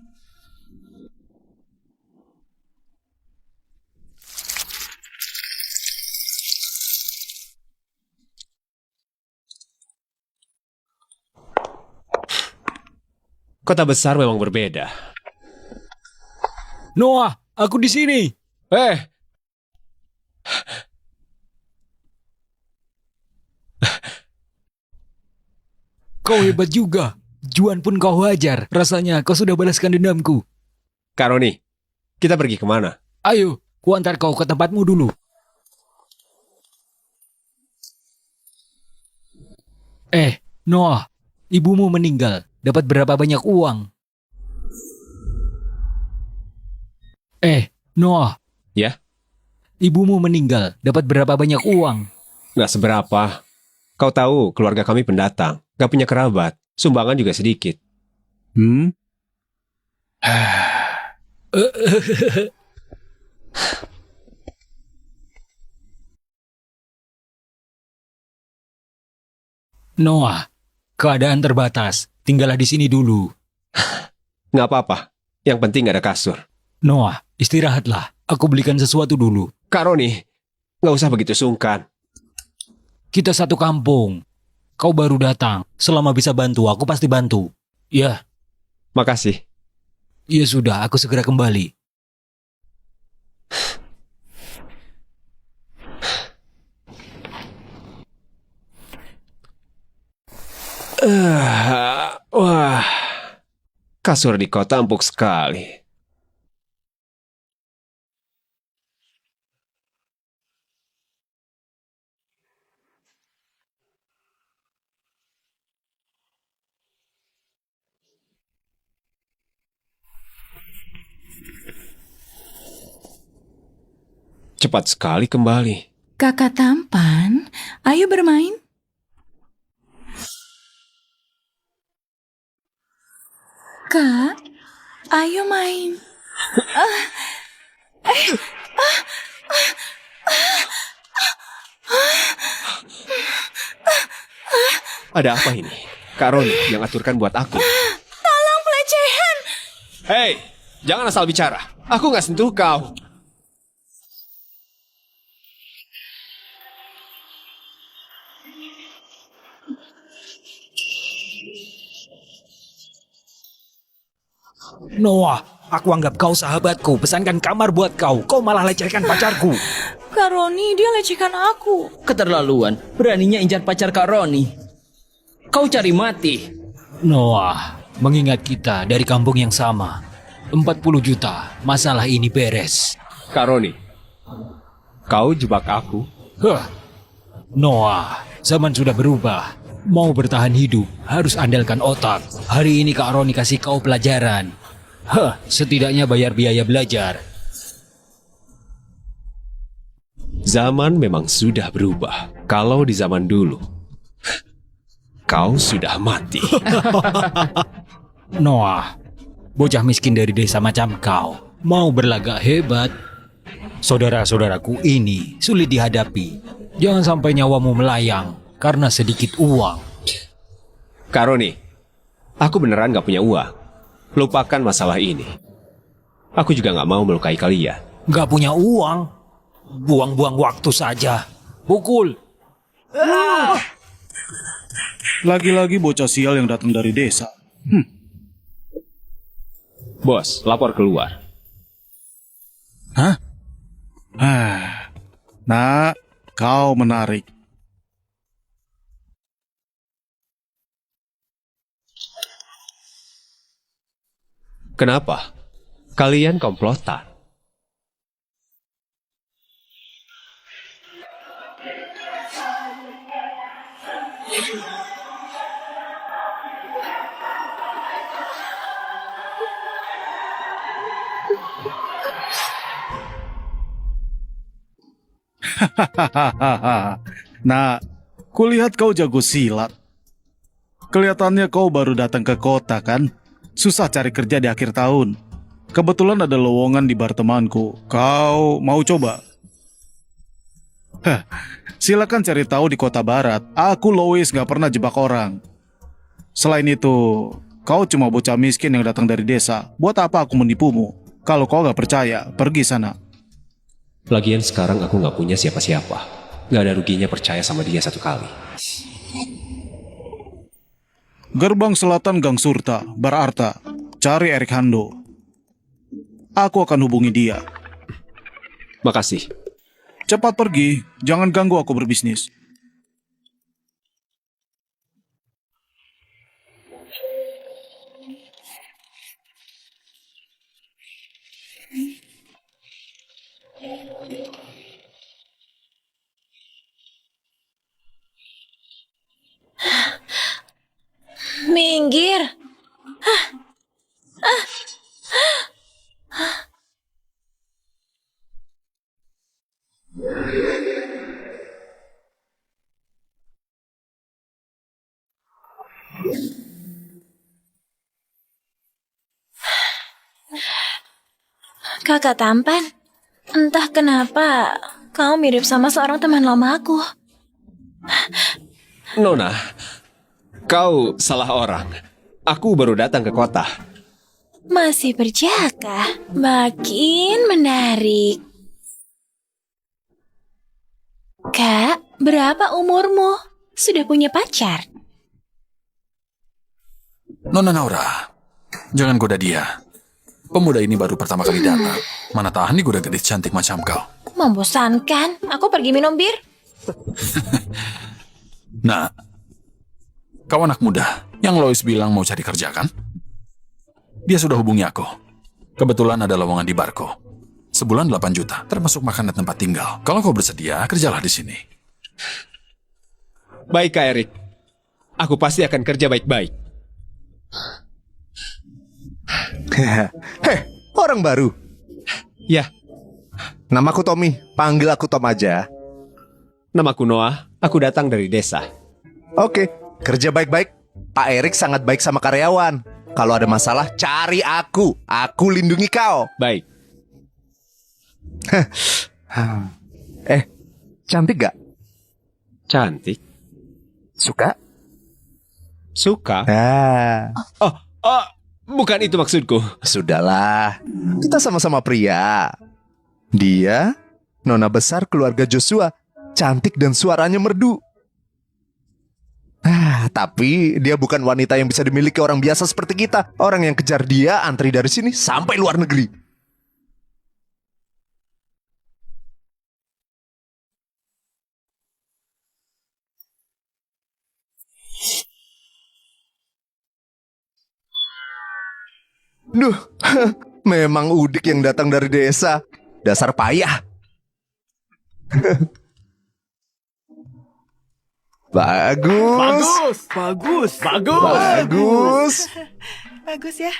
Kota besar memang berbeda. Noah, aku di sini. Kau hebat juga. Juan pun kau hajar. Rasanya kau sudah balaskan dendamku. Kak Roni, kita pergi kemana? Ayo, kuantar kau ke tempatmu dulu. Noah, ibumu meninggal. Dapat berapa banyak uang? Noah. Ya? Ibumu meninggal. Dapat berapa banyak uang? Gak seberapa. Kau tahu, keluarga kami pendatang. Gak punya kerabat. Sumbangan juga sedikit. Noah, keadaan terbatas. Tinggallah di sini dulu. Gak apa-apa. Yang penting gak ada kasur. Noah, istirahatlah. Aku belikan sesuatu dulu. Kak Roni, gak usah begitu sungkan. Kita satu kampung. Kau baru datang. Selama bisa bantu, aku pasti bantu. Ya. Makasih. Ya sudah, aku segera kembali. Wah, kasur di kota empuk sekali. Cepat sekali kembali. Kakak tampan, ayo bermain. Kak, ayo main. Ada apa ini? Kak Roni yang aturkan buat aku. Tolong pelecehan. Hei, jangan asal bicara. Aku gak sentuh kau. Noah, aku anggap kau sahabatku. Pesankan kamar buat kau. Kau malah lecehkan pacarku. Kak Roni, dia lecehkan aku. Keterlaluan, beraninya incar pacar Kak Roni. Kau cari mati. Noah, mengingat kita dari kampung yang sama. 40 juta, masalah ini beres. Kak Roni, kau jebak aku. Noah, zaman sudah berubah. Mau bertahan hidup, harus andalkan otak. Hari ini Kak Roni kasih kau pelajaran. Setidaknya bayar biaya belajar. Zaman memang sudah berubah. Kalau di zaman dulu, Kau sudah mati. Noah, bocah miskin dari desa macam kau mau berlagak hebat. Saudara-saudaraku ini sulit dihadapi. Jangan sampai nyawamu melayang karena sedikit uang. Kak Roni, aku beneran gak punya uang. Lupakan masalah ini. Aku juga gak mau melukai kalian. Gak punya uang? Buang-buang waktu saja. Pukul. Lagi-lagi bocah sial yang datang dari desa. Bos, lapor keluar. Hah? Nak, kau menarik. Kenapa? Kalian komplotan. Nah, kulihat kau jago silat. Kelihatannya kau baru datang ke kota kan? Susah cari kerja di akhir tahun. Kebetulan ada lowongan di bar temanku. Kau mau coba? Silakan cari tahu di kota barat. Aku Lois gak pernah jebak orang. Selain itu, kau cuma bocah miskin yang datang dari desa. Buat apa aku menipumu? Kalau kau gak percaya, pergi sana. Lagian sekarang aku gak punya siapa-siapa. Gak ada ruginya percaya sama dia satu kali. Gerbang Selatan Gang Surta, Bar Arta. Cari Erik Hando. Aku akan hubungi dia. Makasih. Cepat pergi, jangan ganggu aku berbisnis. Minggir. Kakak tampan, entah kenapa kau mirip sama seorang teman lama aku. Nona, kau salah orang. Aku baru datang ke kota. Masih berjaga, makin menarik. Kak, berapa umurmu? Sudah punya pacar? Nona Naura, jangan goda dia. Pemuda ini baru pertama kali datang. Mana tahan digoda gadis cantik macam kau. Membosankan, aku pergi minum bir. Nah, kau anak muda yang Lois bilang mau cari kerja kan? Dia sudah hubungi aku. Kebetulan ada lowongan di barko. Sebulan 8 juta, termasuk makan dan tempat tinggal. Kalau kau bersedia, kerjalah di sini. Baik Kak Erik. Aku pasti akan kerja baik-baik. Heh, orang baru. Ya, Namaku Tommy, panggil aku Tom aja. namaku Noah. Aku datang dari desa. Oke, kerja baik-baik. Pak Erik sangat baik sama karyawan. Kalau ada masalah, cari aku. Aku lindungi kau. Baik. Cantik gak? Cantik. Suka? Suka. Ah, Oh, bukan itu maksudku. sudahlah. Kita sama-sama pria. Dia, nona besar keluarga Joshua. Cantik dan suaranya merdu. Tapi dia bukan wanita yang bisa dimiliki orang biasa seperti kita. Orang yang kejar dia antri dari sini sampai luar negeri. Duh, memang Udik yang datang dari desa. Dasar payah. Bagus. Bagus. Bagus. Bagus ya.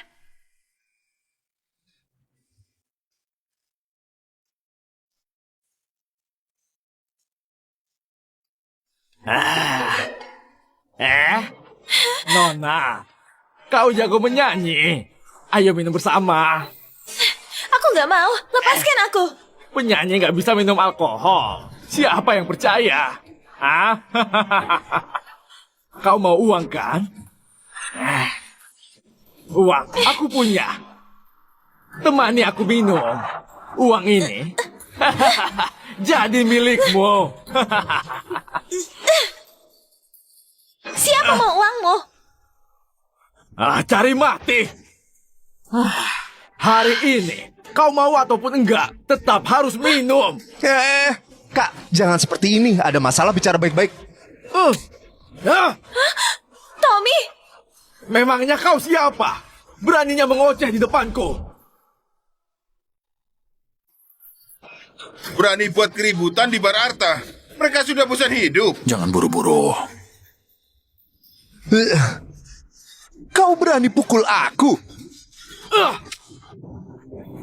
Nona, kau jago menyanyi. Ayo minum bersama. Aku nggak mau, lepaskan aku. Penyanyi nggak bisa minum alkohol. Siapa yang percaya? Hah? Kau mau uang kan? Uang, aku punya. Temani aku minum. Uang ini jadi milikmu. Siapa mau uangmu? Cari mati. Hari ini, kau mau ataupun enggak, tetap harus minum. Kak, jangan seperti ini. Ada masalah, bicara baik-baik. Tommy! Memangnya kau siapa? Beraninya mengoceh di depanku. Berani buat keributan di bar Arta. Mereka sudah bosan hidup. Jangan buru-buru. Kau berani pukul aku?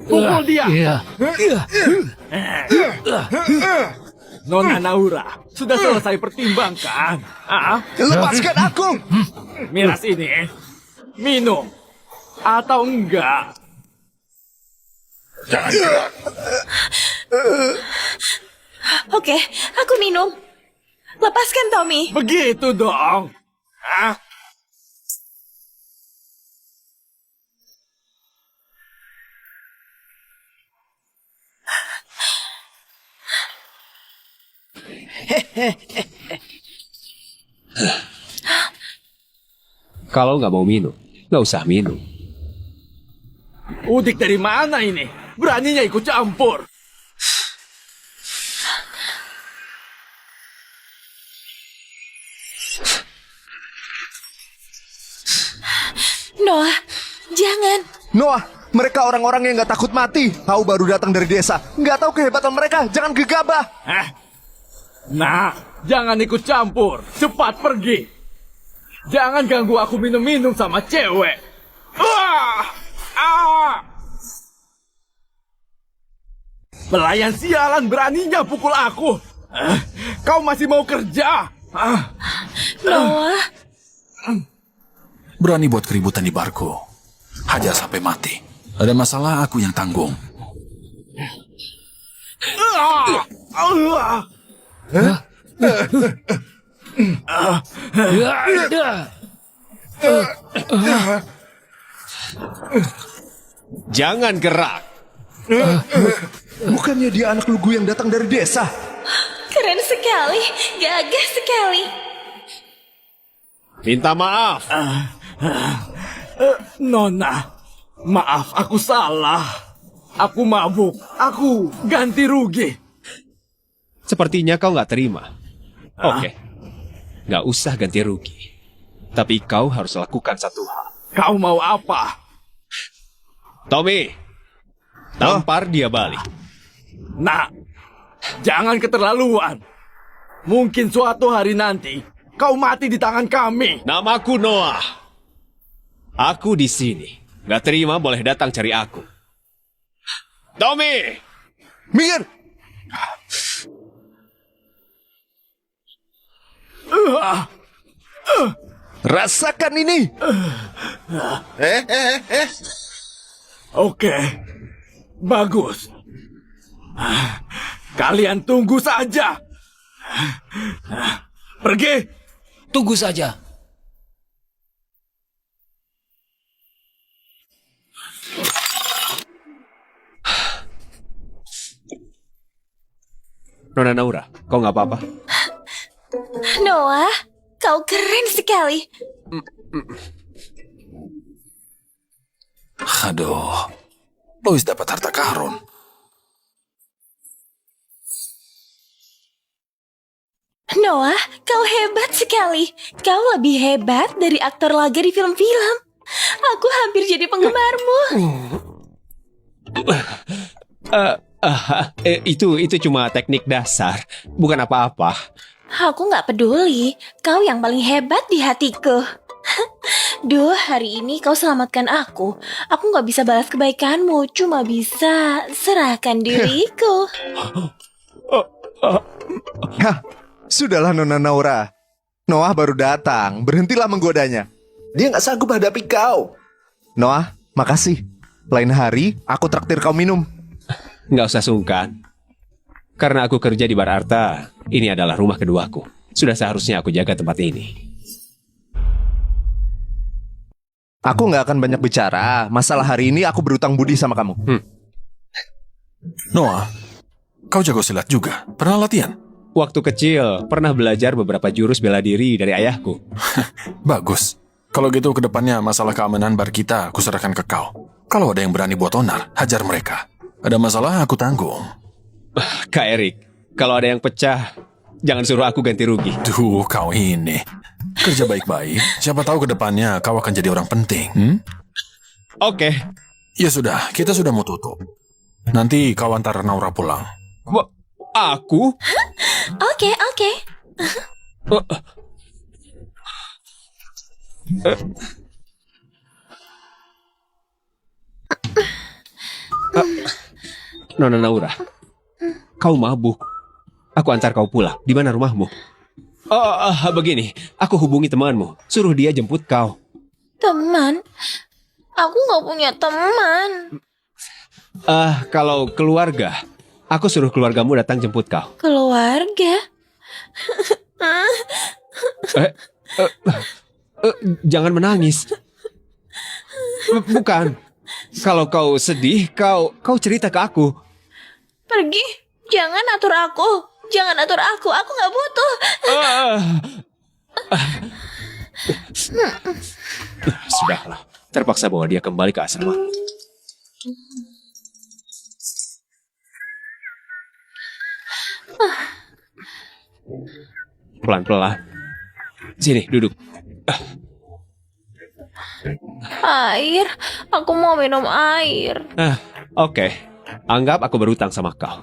Pukul dia. Nona Naura, sudah selesai pertimbangkan. Lepaskan aku! Miras ini, minum. Atau enggak? Jangan gerak. Oke, aku minum. Lepaskan Tommy. Begitu dong. Kalau nggak mau minum, nggak usah minum. Udik dari mana ini? Beraninya ikut campur. Noah, jangan. Noah, mereka orang-orang yang nggak takut mati. Kau baru datang dari desa, nggak tahu kehebatan mereka. Jangan gegabah. Nah, jangan ikut campur. Cepat pergi. Jangan ganggu aku minum-minum sama cewek. Pelayan sialan beraninya pukul aku. Kau masih mau kerja? Noah. Berani buat keributan di barku. Hajar sampai mati. Ada masalah, aku yang tanggung. Jangan gerak. Bukannya dia anak lugu yang datang dari desa? Keren sekali, gagah sekali. Minta maaf. Nona, maaf aku salah. Aku mabuk. Aku ganti rugi. Sepertinya kau nggak terima. Oke, nggak usah ganti rugi. Tapi kau harus lakukan satu hal. Kau mau apa? Tommy, tampar dia balik. Nah, jangan keterlaluan. Mungkin suatu hari nanti kau mati di tangan kami. Namaku Noah. Aku di sini. Nggak terima boleh datang cari aku. Tommy! Minggir! Rasakan ini! Oke, bagus. Kalian tunggu saja. Pergi. Tunggu saja. Nona Naura, kau nggak apa-apa? Noah, kau keren sekali. Aduh, Lois dapat harta karun. Noah, kau hebat sekali. Kau lebih hebat dari aktor laga di film-film. Aku hampir jadi penggemarmu. Itu cuma teknik dasar, bukan apa-apa. Aku nggak peduli. Kau yang paling hebat di hatiku. Duh, hari ini kau selamatkan aku. Aku nggak bisa balas kebaikanmu, cuma bisa serahkan diriku. Hah, sudahlah Nona Naura. Noah baru datang, berhentilah menggodanya. Dia nggak sanggup hadapi kau. Noah, makasih. Lain hari, aku traktir kau minum. Nggak usah sungkan. Karena aku kerja di Bar Arta, ini adalah rumah keduaku. Sudah seharusnya aku jaga tempat ini. Aku nggak akan banyak bicara. Masalah hari ini aku berutang budi sama kamu. Noah, kau jago silat juga. Pernah latihan? Waktu kecil, pernah belajar beberapa jurus bela diri dari ayahku. Bagus. Kalau gitu kedepannya masalah keamanan bar kita aku serahkan ke kau. Kalau ada yang berani buat onar, hajar mereka. Ada masalah aku tanggung. Kak Erik, kalau ada yang pecah, jangan suruh aku ganti rugi. Duh, kau ini. Kerja baik-baik. Siapa tahu kedepannya kau akan jadi orang penting. Oke. Ya sudah, kita sudah mau tutup. Nanti kau antar Naura pulang. Aku? Oke. Nona Naura, kau mabuk. Aku antar kau pulang. Di mana rumahmu? Begini, aku hubungi temanmu. Suruh dia jemput kau. Teman? Aku nggak punya teman. Kalau keluarga, aku suruh keluargamu datang jemput kau. Keluarga? Jangan menangis. Bukan. Kalau kau sedih, kau cerita ke aku. Pergi. Jangan atur aku. Jangan atur aku. Aku nggak butuh. Sudahlah. Terpaksa bawa dia kembali ke asrama. Pelan-pelan. Sini, duduk. Air. Aku mau minum air. Oke. Anggap aku berutang sama kau.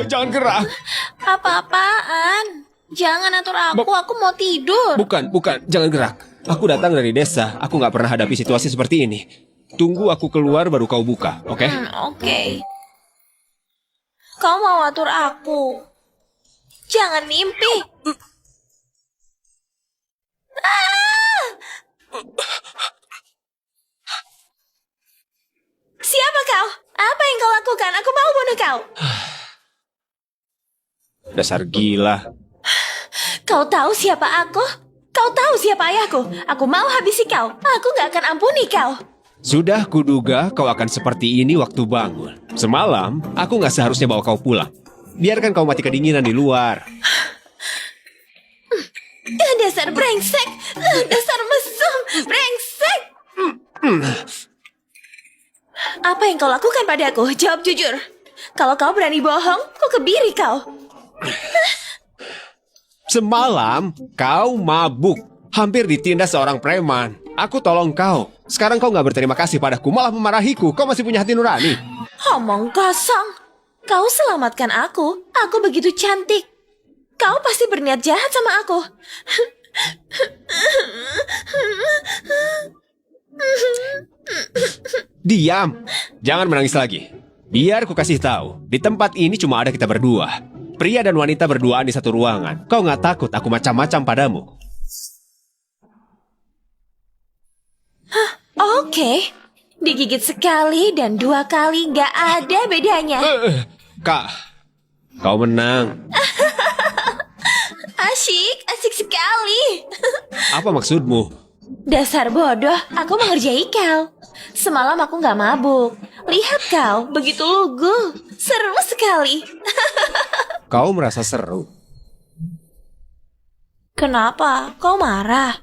Jangan gerak. Apa-apaan? Jangan atur aku mau tidur. Bukan, jangan gerak. Aku datang dari desa, aku nggak pernah hadapi situasi seperti ini. Tunggu aku keluar baru kau buka, oke? Oke. Kau mau atur aku. Jangan mimpi. Siapa kau? Apa yang kau lakukan? Aku mau bunuh kau. Dasar gila. Kau tahu siapa aku? Kau tahu siapa ayahku? Aku mau habisi kau. Aku gak akan ampuni kau. Sudah kuduga kau akan seperti ini waktu bangun. Semalam, aku nggak seharusnya bawa kau pulang. Biarkan kau mati kedinginan di luar. Dasar brengsek. Dasar mesum. Brengsek. Apa yang kau lakukan padaku? Jawab jujur. Kalau kau berani bohong, ku kebiri kau. Semalam, kau mabuk. Hampir ditindas seorang preman. Aku tolong kau. Sekarang kau nggak berterima kasih padaku, malah memarahiku. Kau masih punya hati nurani. Omong kosong. Kau selamatkan aku. Aku begitu cantik. Kau pasti berniat jahat sama aku. Diam. Jangan menangis lagi. Biar ku kasih tahu. Di tempat ini cuma ada kita berdua. Pria dan wanita berduaan di satu ruangan. Kau nggak takut aku macam-macam padamu? Oke. Digigit sekali dan 2 kali gak ada bedanya. Kak, kau menang. Asik sekali. Apa maksudmu? Dasar bodoh, aku mengerjai kau. Semalam aku gak mabuk. Lihat kau, begitu lugu. Seru sekali. Kau merasa seru? Kenapa? Kau marah?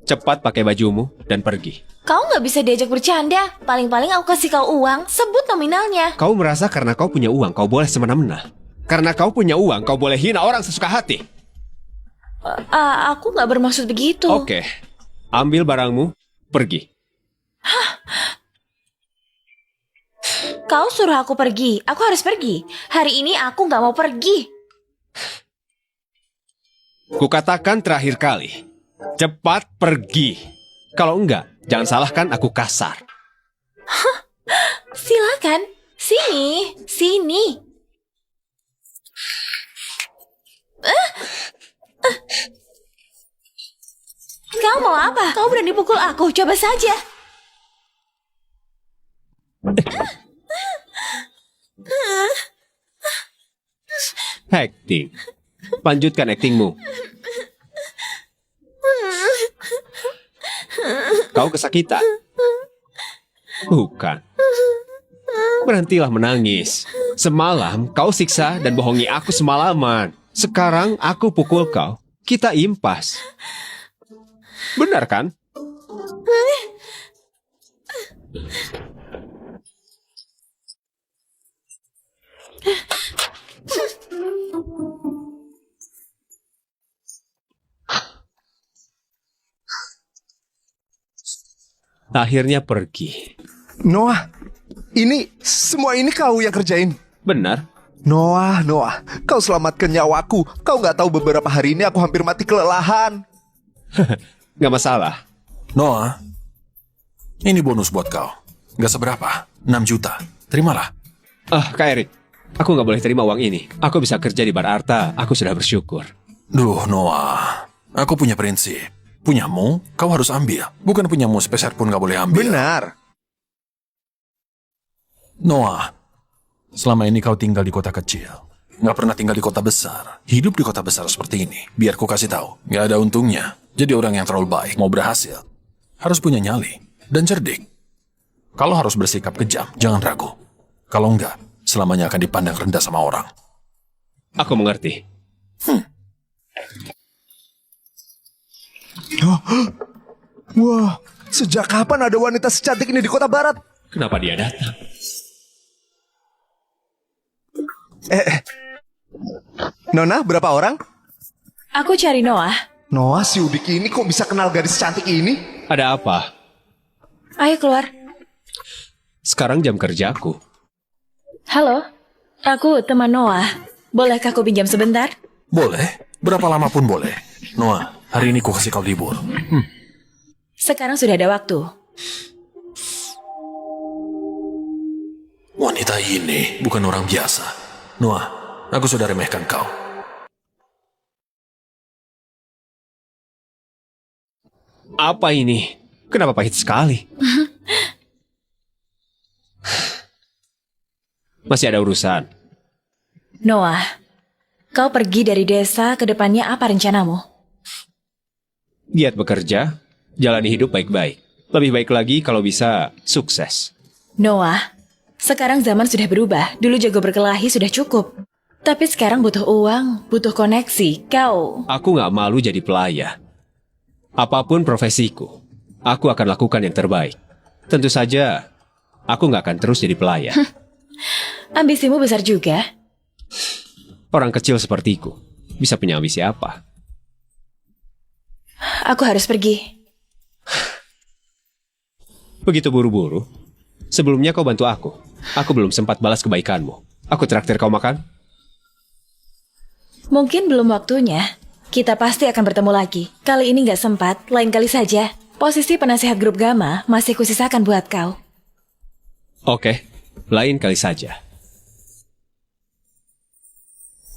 Cepat pakai bajumu dan pergi. Kau gak bisa diajak bercanda. Paling-paling aku kasih kau uang. Sebut nominalnya. Kau merasa karena kau punya uang, kau boleh semena-mena. Karena kau punya uang, kau boleh hina orang sesuka hati. Aku gak bermaksud begitu. Oke. Ambil barangmu, pergi. Kau suruh aku pergi. Aku harus pergi. Hari ini aku gak mau pergi. Kukatakan terakhir kali. Cepat pergi. Kalau enggak, jangan salahkan aku kasar. Silakan. Sini. Sini. Kau mau apa? Kau berani pukul aku. Coba saja. Acting. Lanjutkan aktingmu. Kau kesakitan? Bukan. Berhentilah menangis. Semalam kau siksa dan bohongi aku semalaman. Sekarang aku pukul kau. Kita impas. Benar kan? Akhirnya pergi. Noah, semua ini kau yang kerjain. Benar. Noah, kau selamatkan nyawaku. Kau nggak tahu beberapa hari ini aku hampir mati kelelahan. Gak masalah. Noah, ini bonus buat kau. Gak seberapa, 6 juta. Terimalah. Kak Erik, aku gak boleh terima uang ini. Aku bisa kerja di bar Arta, aku sudah bersyukur. Duh, Noah, aku punya prinsip. Punyamu, kau harus ambil. Bukan punyamu sepeser pun gak boleh ambil. Benar. Noah, selama ini kau tinggal di kota kecil. Gak pernah tinggal di kota besar. Hidup di kota besar seperti ini, biar ku kasih tahu, gak ada untungnya. Jadi orang yang terlalu baik, mau berhasil, harus punya nyali dan cerdik. Kalau harus bersikap kejam, jangan ragu. Kalau enggak, selamanya akan dipandang rendah sama orang. Aku mengerti. Wah, sejak kapan ada wanita secantik ini di kota barat? Kenapa dia datang? Nona, berapa orang? Aku cari Noah. Noah, si Udik ini kok bisa kenal gadis cantik ini? Ada apa? Ayo keluar. Sekarang jam kerjaku. Halo. Aku teman Noah. Bolehkah aku pinjam sebentar? Boleh, berapa lama pun boleh. Noah, hari ini ku kasih kau libur. Sekarang sudah ada waktu. Wanita ini bukan orang biasa. Noah, aku sudah remehkan kau. Apa ini? Kenapa pahit sekali? Masih ada urusan. Noah, kau pergi dari desa, ke depannya apa rencanamu? Giat bekerja, jalani hidup baik-baik. Lebih baik lagi kalau bisa sukses. Noah, sekarang zaman sudah berubah. Dulu jago berkelahi sudah cukup. Tapi sekarang butuh uang, butuh koneksi. Kau... Aku gak malu jadi pelaya. Apapun profesiku, aku akan lakukan yang terbaik. Tentu saja, aku gak akan terus jadi pelaya. Ambisimu besar juga. Orang kecil sepertiku, bisa punya ambisi apa? Aku harus pergi. Begitu buru-buru? Sebelumnya kau bantu aku. Aku belum sempat balas kebaikanmu. Aku traktir kau makan? Mungkin belum waktunya. Kita pasti akan bertemu lagi. Kali ini nggak sempat, lain kali saja. Posisi penasehat grup Gamma masih kusisakan buat kau. Oke, lain kali saja.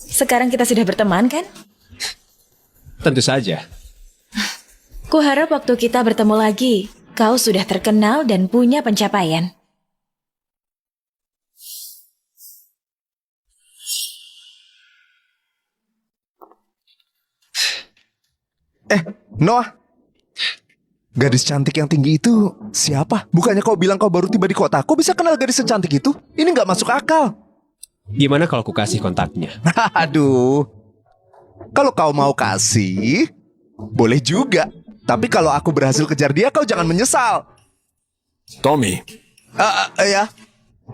Sekarang kita sudah berteman, kan? Tentu saja. Kuharap waktu kita bertemu lagi, kau sudah terkenal dan punya pencapaian. Noah, gadis cantik yang tinggi itu siapa? Bukannya kau bilang kau baru tiba di kota? Kau bisa kenal gadis secantik itu? Ini nggak masuk akal. Gimana kalau aku kasih kontaknya? Aduh, kalau kau mau kasih, boleh juga. Tapi kalau aku berhasil kejar dia, kau jangan menyesal. Tommy, Ya.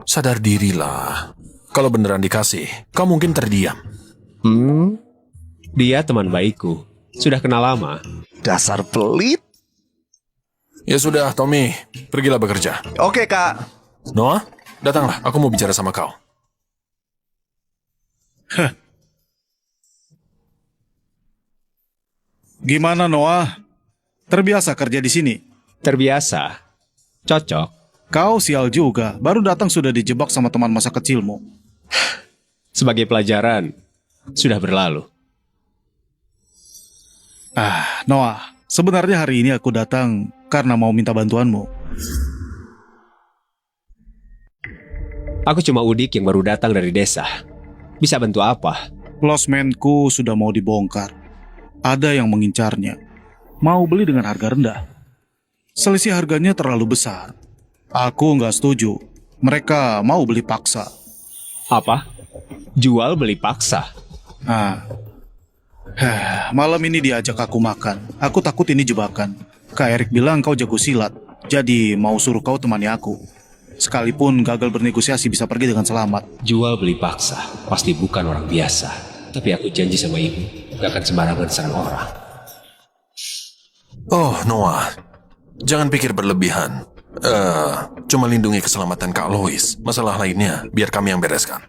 sadar dirilah. Kalau beneran dikasih, kau mungkin terdiam. Dia teman baikku. Sudah kenal lama. Dasar pelit. Ya sudah, Tommy, pergilah bekerja. Oke, Kak. Noah, datanglah, aku mau bicara sama kau. Gimana Noah? Terbiasa kerja di sini? Terbiasa. Cocok. Kau sial juga, baru datang sudah dijebak sama teman masa kecilmu. Sebagai pelajaran, sudah berlalu. Noah, sebenarnya hari ini aku datang karena mau minta bantuanmu. Aku cuma Udik yang baru datang dari desa. Bisa bantu apa? Losmenku sudah mau dibongkar. Ada yang mengincarnya. Mau beli dengan harga rendah. Selisih harganya terlalu besar. Aku nggak setuju. Mereka mau beli paksa. Apa? Jual beli paksa? Malam ini diajak aku makan. Aku takut ini jebakan. Kak Erik bilang kau jago silat. Jadi mau suruh kau temani aku. Sekalipun gagal bernegosiasi bisa pergi dengan selamat. Jual beli paksa. Pasti bukan orang biasa. Tapi aku janji sama ibu, gak akan sembarangan serang orang. Oh, Noah. Jangan pikir berlebihan. Cuma lindungi keselamatan Kak Lois. Masalah lainnya, biar kami yang bereskan.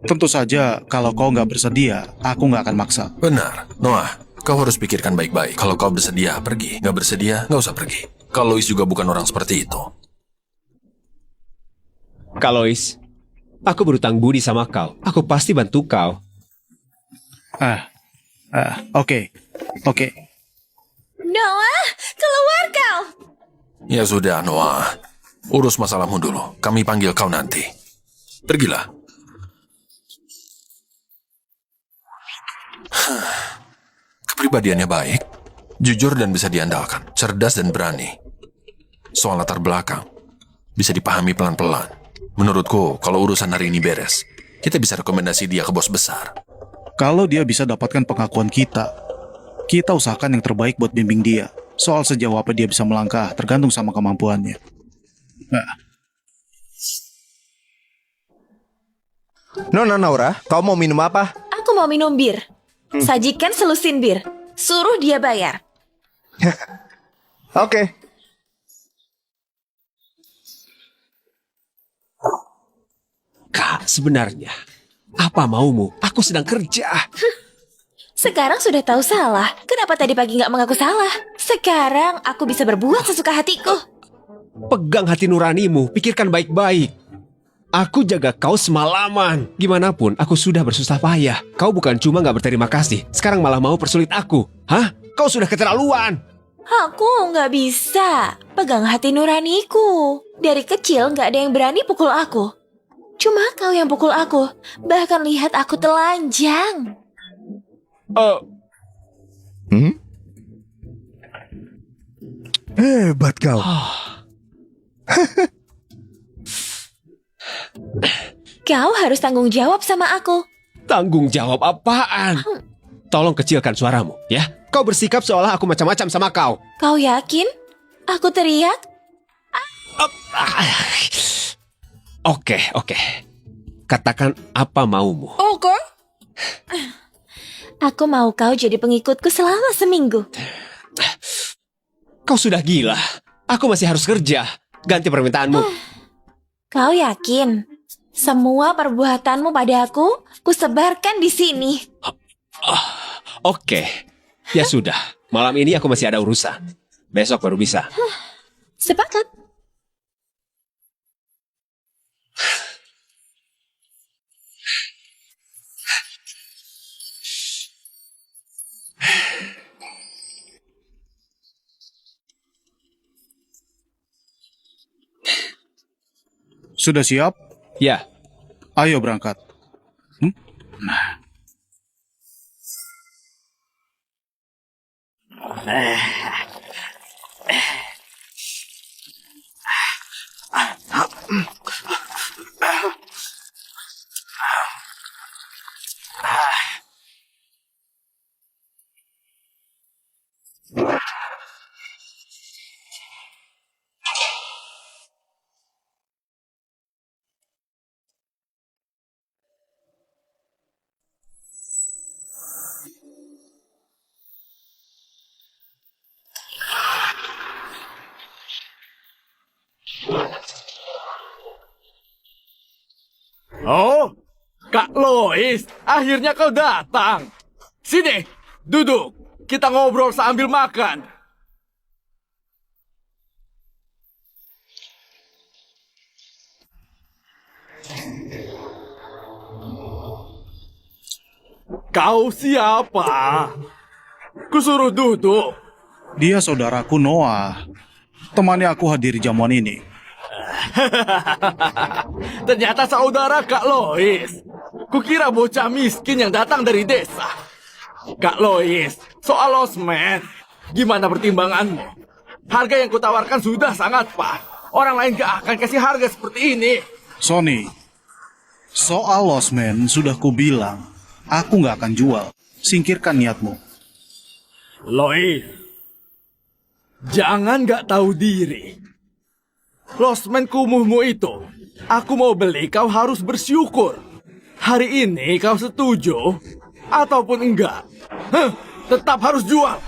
Tentu saja, kalau kau nggak bersedia, aku nggak akan maksa. Benar. Noah, kau harus pikirkan baik-baik. Kalau kau bersedia, pergi. Nggak bersedia, nggak usah pergi. Kak Lois juga bukan orang seperti itu. Kak Lois, aku berutang budi sama kau. Aku pasti bantu kau. Oke. Noah, keluar kau! Ya sudah, Noah. Urus masalahmu dulu. Kami panggil kau nanti. Pergilah. Kepribadiannya baik, jujur dan bisa diandalkan, cerdas dan berani. Soal latar belakang, bisa dipahami pelan-pelan. Menurutku, kalau urusan hari ini beres, kita bisa rekomendasi dia ke bos besar. Kalau dia bisa dapatkan pengakuan kita usahakan yang terbaik buat bimbing dia. Soal sejauh apa dia bisa melangkah, tergantung sama kemampuannya. Nona Naura, kau mau minum apa? Aku mau minum bir. Sajikan selusin bir. Suruh dia bayar. Oke. Kak, sebenarnya, apa maumu? Aku sedang kerja. Sekarang sudah tahu salah. Kenapa tadi pagi nggak mengaku salah? Sekarang aku bisa berbuat sesuka hatiku. Pegang hati nuranimu, pikirkan baik-baik. Aku jaga kau semalaman. Gimana pun, aku sudah bersusah payah. Kau bukan cuma gak berterima kasih, sekarang malah mau persulit aku. Hah? Kau sudah keterlaluan. Aku nggak bisa pegang hati nuraniku. Dari kecil nggak ada yang berani pukul aku. Cuma kau yang pukul aku. Bahkan lihat aku telanjang. Hebat kau. Kau harus tanggung jawab sama aku. Tanggung jawab apaan? Tolong kecilkan suaramu, ya. Kau bersikap seolah aku macam-macam sama kau. Kau yakin? Aku teriak? Oke. Katakan apa maumu. Oke. Aku mau kau jadi pengikutku selama seminggu. Kau sudah gila. Aku masih harus kerja. Ganti permintaanmu. Kau yakin? Semua perbuatanmu pada aku, kusebarkan di sini. Oke. Ya sudah. Malam ini aku masih ada urusan. Besok baru bisa. Sepakat. Sudah siap? Ya. Ayo berangkat. Oh, Kak Lois, akhirnya kau datang. Sini, duduk. kita ngobrol sambil makan. Kau siapa? Kusuruh duduk. Dia saudaraku Noah. Temani aku hadiri jamuan ini. Ternyata saudara Kak Lois. Kukira bocah miskin yang datang dari desa. Kak Lois, soal losmen, gimana pertimbanganmu? Harga yang kutawarkan sudah sangat pas. Orang lain gak akan kasih harga seperti ini. Sony, soal losmen sudah kubilang, aku nggak akan jual. Singkirkan niatmu. Lois, jangan gak tahu diri. Losmen kumuhmu itu, aku mau beli, kau harus bersyukur. Hari ini kau setuju ataupun enggak, tetap harus jual.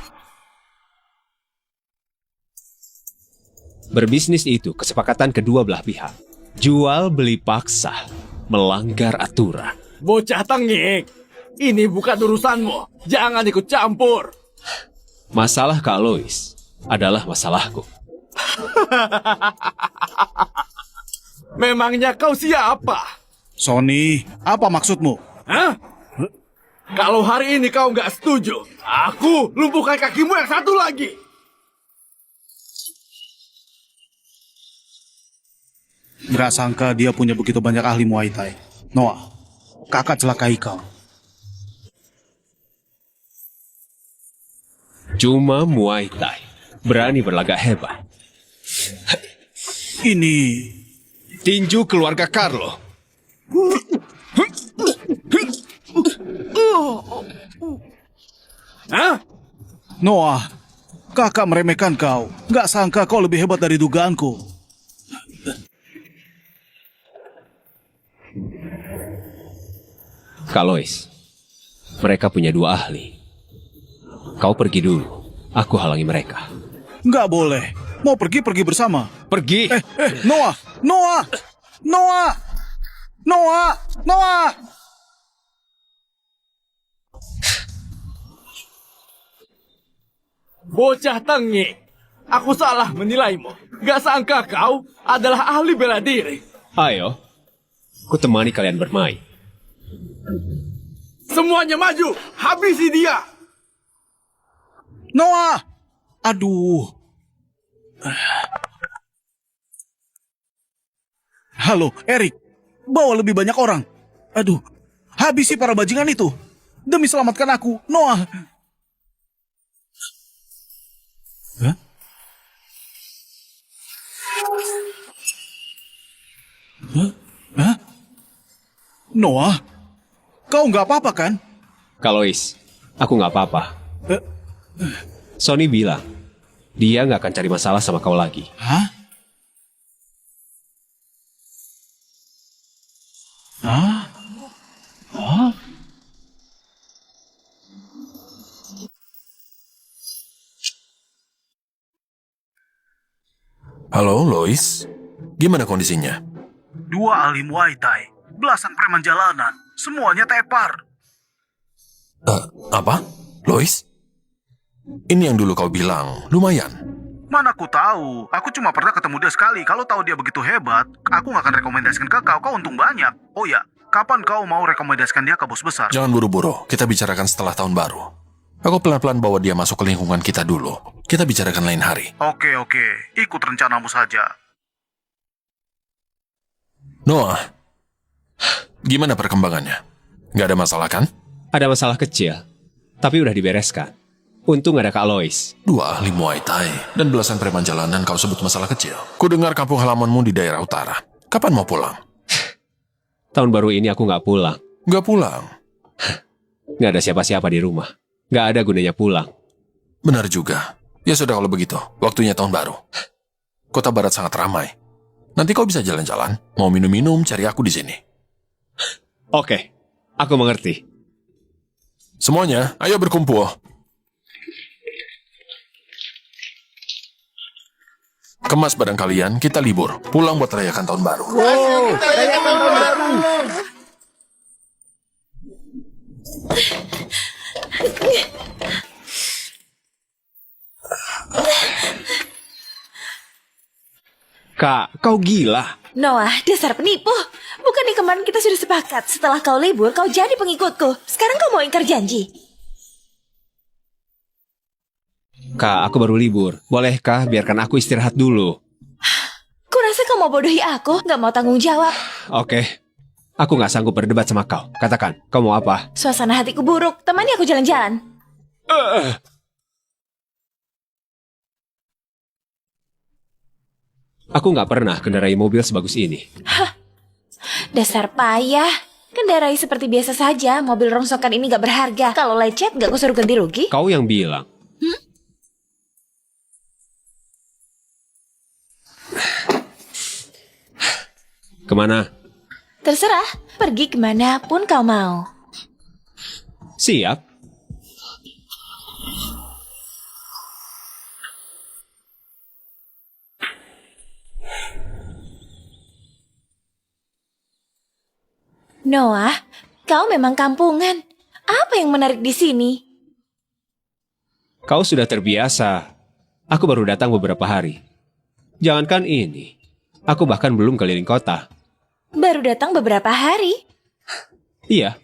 Berbisnis itu kesepakatan kedua belah pihak. Jual beli paksa, melanggar aturan. Bocah tengik, ini bukan urusanmu. Jangan ikut campur. Masalah Kak Lois adalah masalahku. Memangnya kau siapa? Sony, apa maksudmu? Hah? Kalau hari ini kau nggak setuju, aku lumpuhkan kakimu yang satu lagi. Nggak sangka dia punya begitu banyak ahli Muay Thai. Noah, kakak celakai kau. Cuma Muay Thai, berani berlagak hebat. Ini tinju keluarga Carlo. Hah? Noah, kakak meremehkan kau. Nggak sangka kau lebih hebat dari dugaanku. Kak Lois, mereka punya dua ahli. Kau pergi dulu, aku halangi mereka. Nggak boleh. Mau pergi bersama. Pergi! Noah! Noah! Noah! Noah! Noah! Bocah tengik, aku salah menilaimu. Gak sangka kau adalah ahli bela diri. Ayo, ku temani kalian bermain. Semuanya maju, habisi dia. Noah! Aduh. Halo, Eric. Bawa lebih banyak orang. Aduh. Habisi para bajingan itu. Demi selamatkan aku, Noah. Hah? Hah? Hah? Noah? Kau nggak apa-apa kan? Kak Lois, aku nggak apa-apa. Sony bilang, dia nggak akan cari masalah sama kau lagi. Hah? Hah? Hah? Halo, Lois. Gimana kondisinya? Dua ahli Muay Thai, belasan preman jalanan, semuanya tepar. Apa? Lois? Ini yang dulu kau bilang, lumayan. Mana aku tahu, aku cuma pernah ketemu dia sekali. Kalau tahu dia begitu hebat, aku nggak akan rekomendasikan ke kau, kau untung banyak. Oh ya, kapan kau mau rekomendasikan dia ke bos besar? Jangan buru-buru, kita bicarakan setelah tahun baru. Aku pelan-pelan bawa dia masuk ke lingkungan kita dulu. Kita bicarakan lain hari. Oke, ikut rencanamu saja. Noah, gimana perkembangannya? Gak ada masalah kan? Ada masalah kecil, tapi udah dibereskan. Untung ada Kak Lois. Dua ahli Muay Thai dan belasan preman jalanan kau sebut masalah kecil. Ku dengar kampung halamanmu di daerah utara. Kapan mau pulang? Tahun baru ini aku nggak pulang. Nggak pulang? Nggak ada siapa-siapa di rumah. Nggak ada gunanya pulang. Benar juga. Ya sudah kalau begitu, waktunya tahun baru. Kota Barat sangat ramai. Nanti kau bisa jalan-jalan, mau minum-minum, cari aku di sini. Oke, aku mengerti. Semuanya, ayo berkumpul. Kemas badan kalian, kita libur. Pulang buat rayakan tahun baru. Wow, rayakan tahun baru. Kak, kau gila. Noah, dasar penipu. Bukannya kemarin kita sudah sepakat setelah kau libur kau jadi pengikutku. Sekarang kau mau ingkar janji. Kak, aku baru libur. Bolehkah biarkan aku istirahat dulu? Kurasa kau mau bodohi aku, gak mau tanggung jawab. Oke. Aku gak sanggup berdebat sama kau. Katakan, kau mau apa? Suasana hatiku buruk, temani aku jalan-jalan. Aku gak pernah kendarai mobil sebagus ini. Dasar payah. Kendarai seperti biasa saja, mobil rongsokan ini gak berharga. Kalau lecet gak kusuruh ganti rugi. Kau yang bilang. Kemana? Terserah, pergi kemanapun kau mau. Siap. Noah, kau memang kampungan. Apa yang menarik di sini? Kau sudah terbiasa. Aku baru datang beberapa hari. Jangankan ini, aku bahkan belum keliling kota. Baru datang beberapa hari. Iya.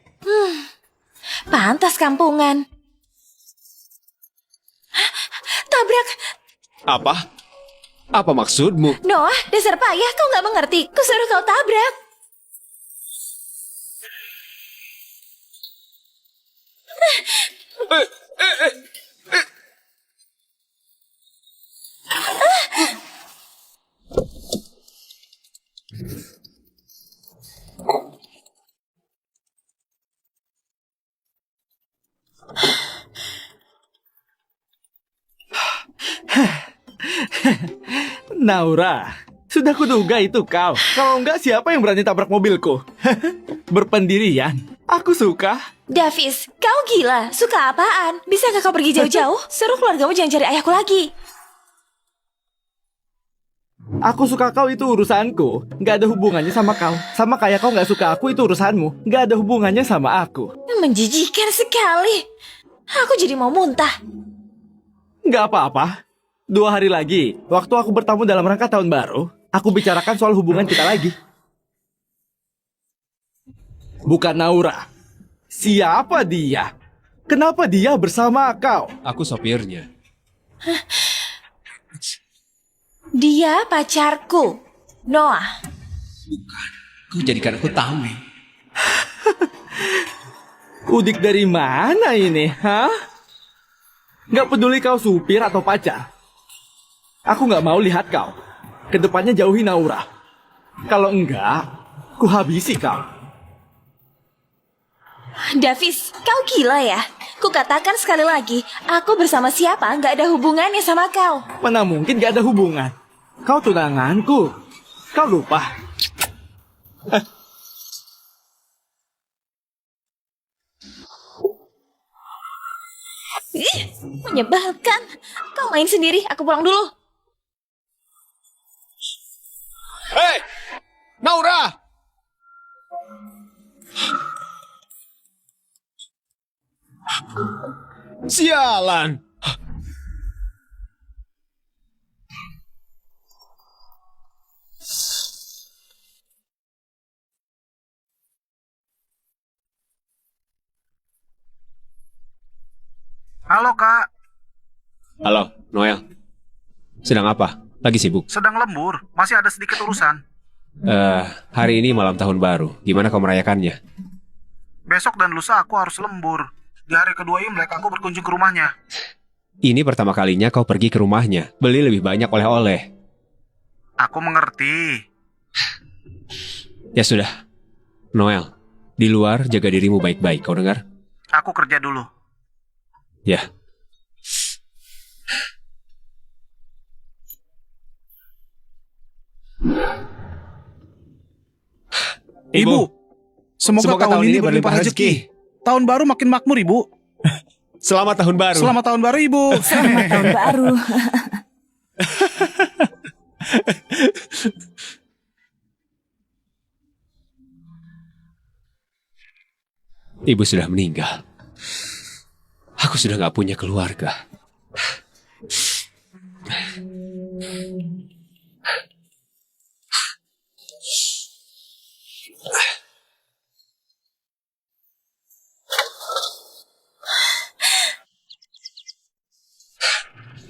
Pantas kampungan. Tabrak. Apa? Apa maksudmu? Noah, dasar payah, kau gak mengerti. Kusuruh kau tabrak. Naura, sudah kuduga itu kau. Kalau enggak, siapa yang berani tabrak mobilku? Berpendirian. Aku suka. Davis, kau gila. Suka apaan? Bisa gak kau pergi jauh-jauh? Suruh keluargamu jangan cari ayahku lagi. Aku suka kau itu urusanku. Gak ada hubungannya sama kau. Sama kayak kau gak suka aku itu urusanmu. Gak ada hubungannya sama aku. Menjijikan sekali. Aku jadi mau muntah. Gak apa-apa. 2 hari lagi, waktu aku bertamu dalam rangka tahun baru, aku bicarakan soal hubungan kita lagi. Bukan Naura. Siapa dia? Kenapa dia bersama kau? Aku sopirnya. Dia pacarku, Noah. Bukan. Kau jadikan aku tamu. Udik dari mana ini, hah? Gak peduli kau supir atau pacar. Aku gak mau lihat kau. Kedepannya jauhi Naura. Kalau enggak, ku habisi kau. Davis, kau gila ya? Kukatakan sekali lagi, aku bersama siapa gak ada hubungannya sama kau. Mana mungkin gak ada hubungan? Kau tunanganku. Kau lupa. Ih, menyebalkan. Kau main sendiri, aku pulang dulu. Hei! Naura! Sialan! Halo Kak, Halo, Noel. Sedang apa? Lagi sibuk? sedang lembur, masih ada sedikit urusan. Hari ini malam tahun baru. Gimana kau merayakannya? Besok dan lusa aku harus lembur. Di hari kedua Imlek aku berkunjung ke rumahnya. Ini pertama kalinya kau pergi ke rumahnya. Beli lebih banyak oleh-oleh. Aku mengerti. Ya sudah. Noel, di luar jaga dirimu baik-baik. Kau dengar? Aku kerja dulu. Ya. Ibu, semoga tahun ini berlimpah rezeki. Tahun baru makin makmur, Ibu. Selamat tahun baru. Selamat tahun baru, Ibu. Selamat tahun baru. Ibu sudah meninggal. Aku sudah gak punya keluarga.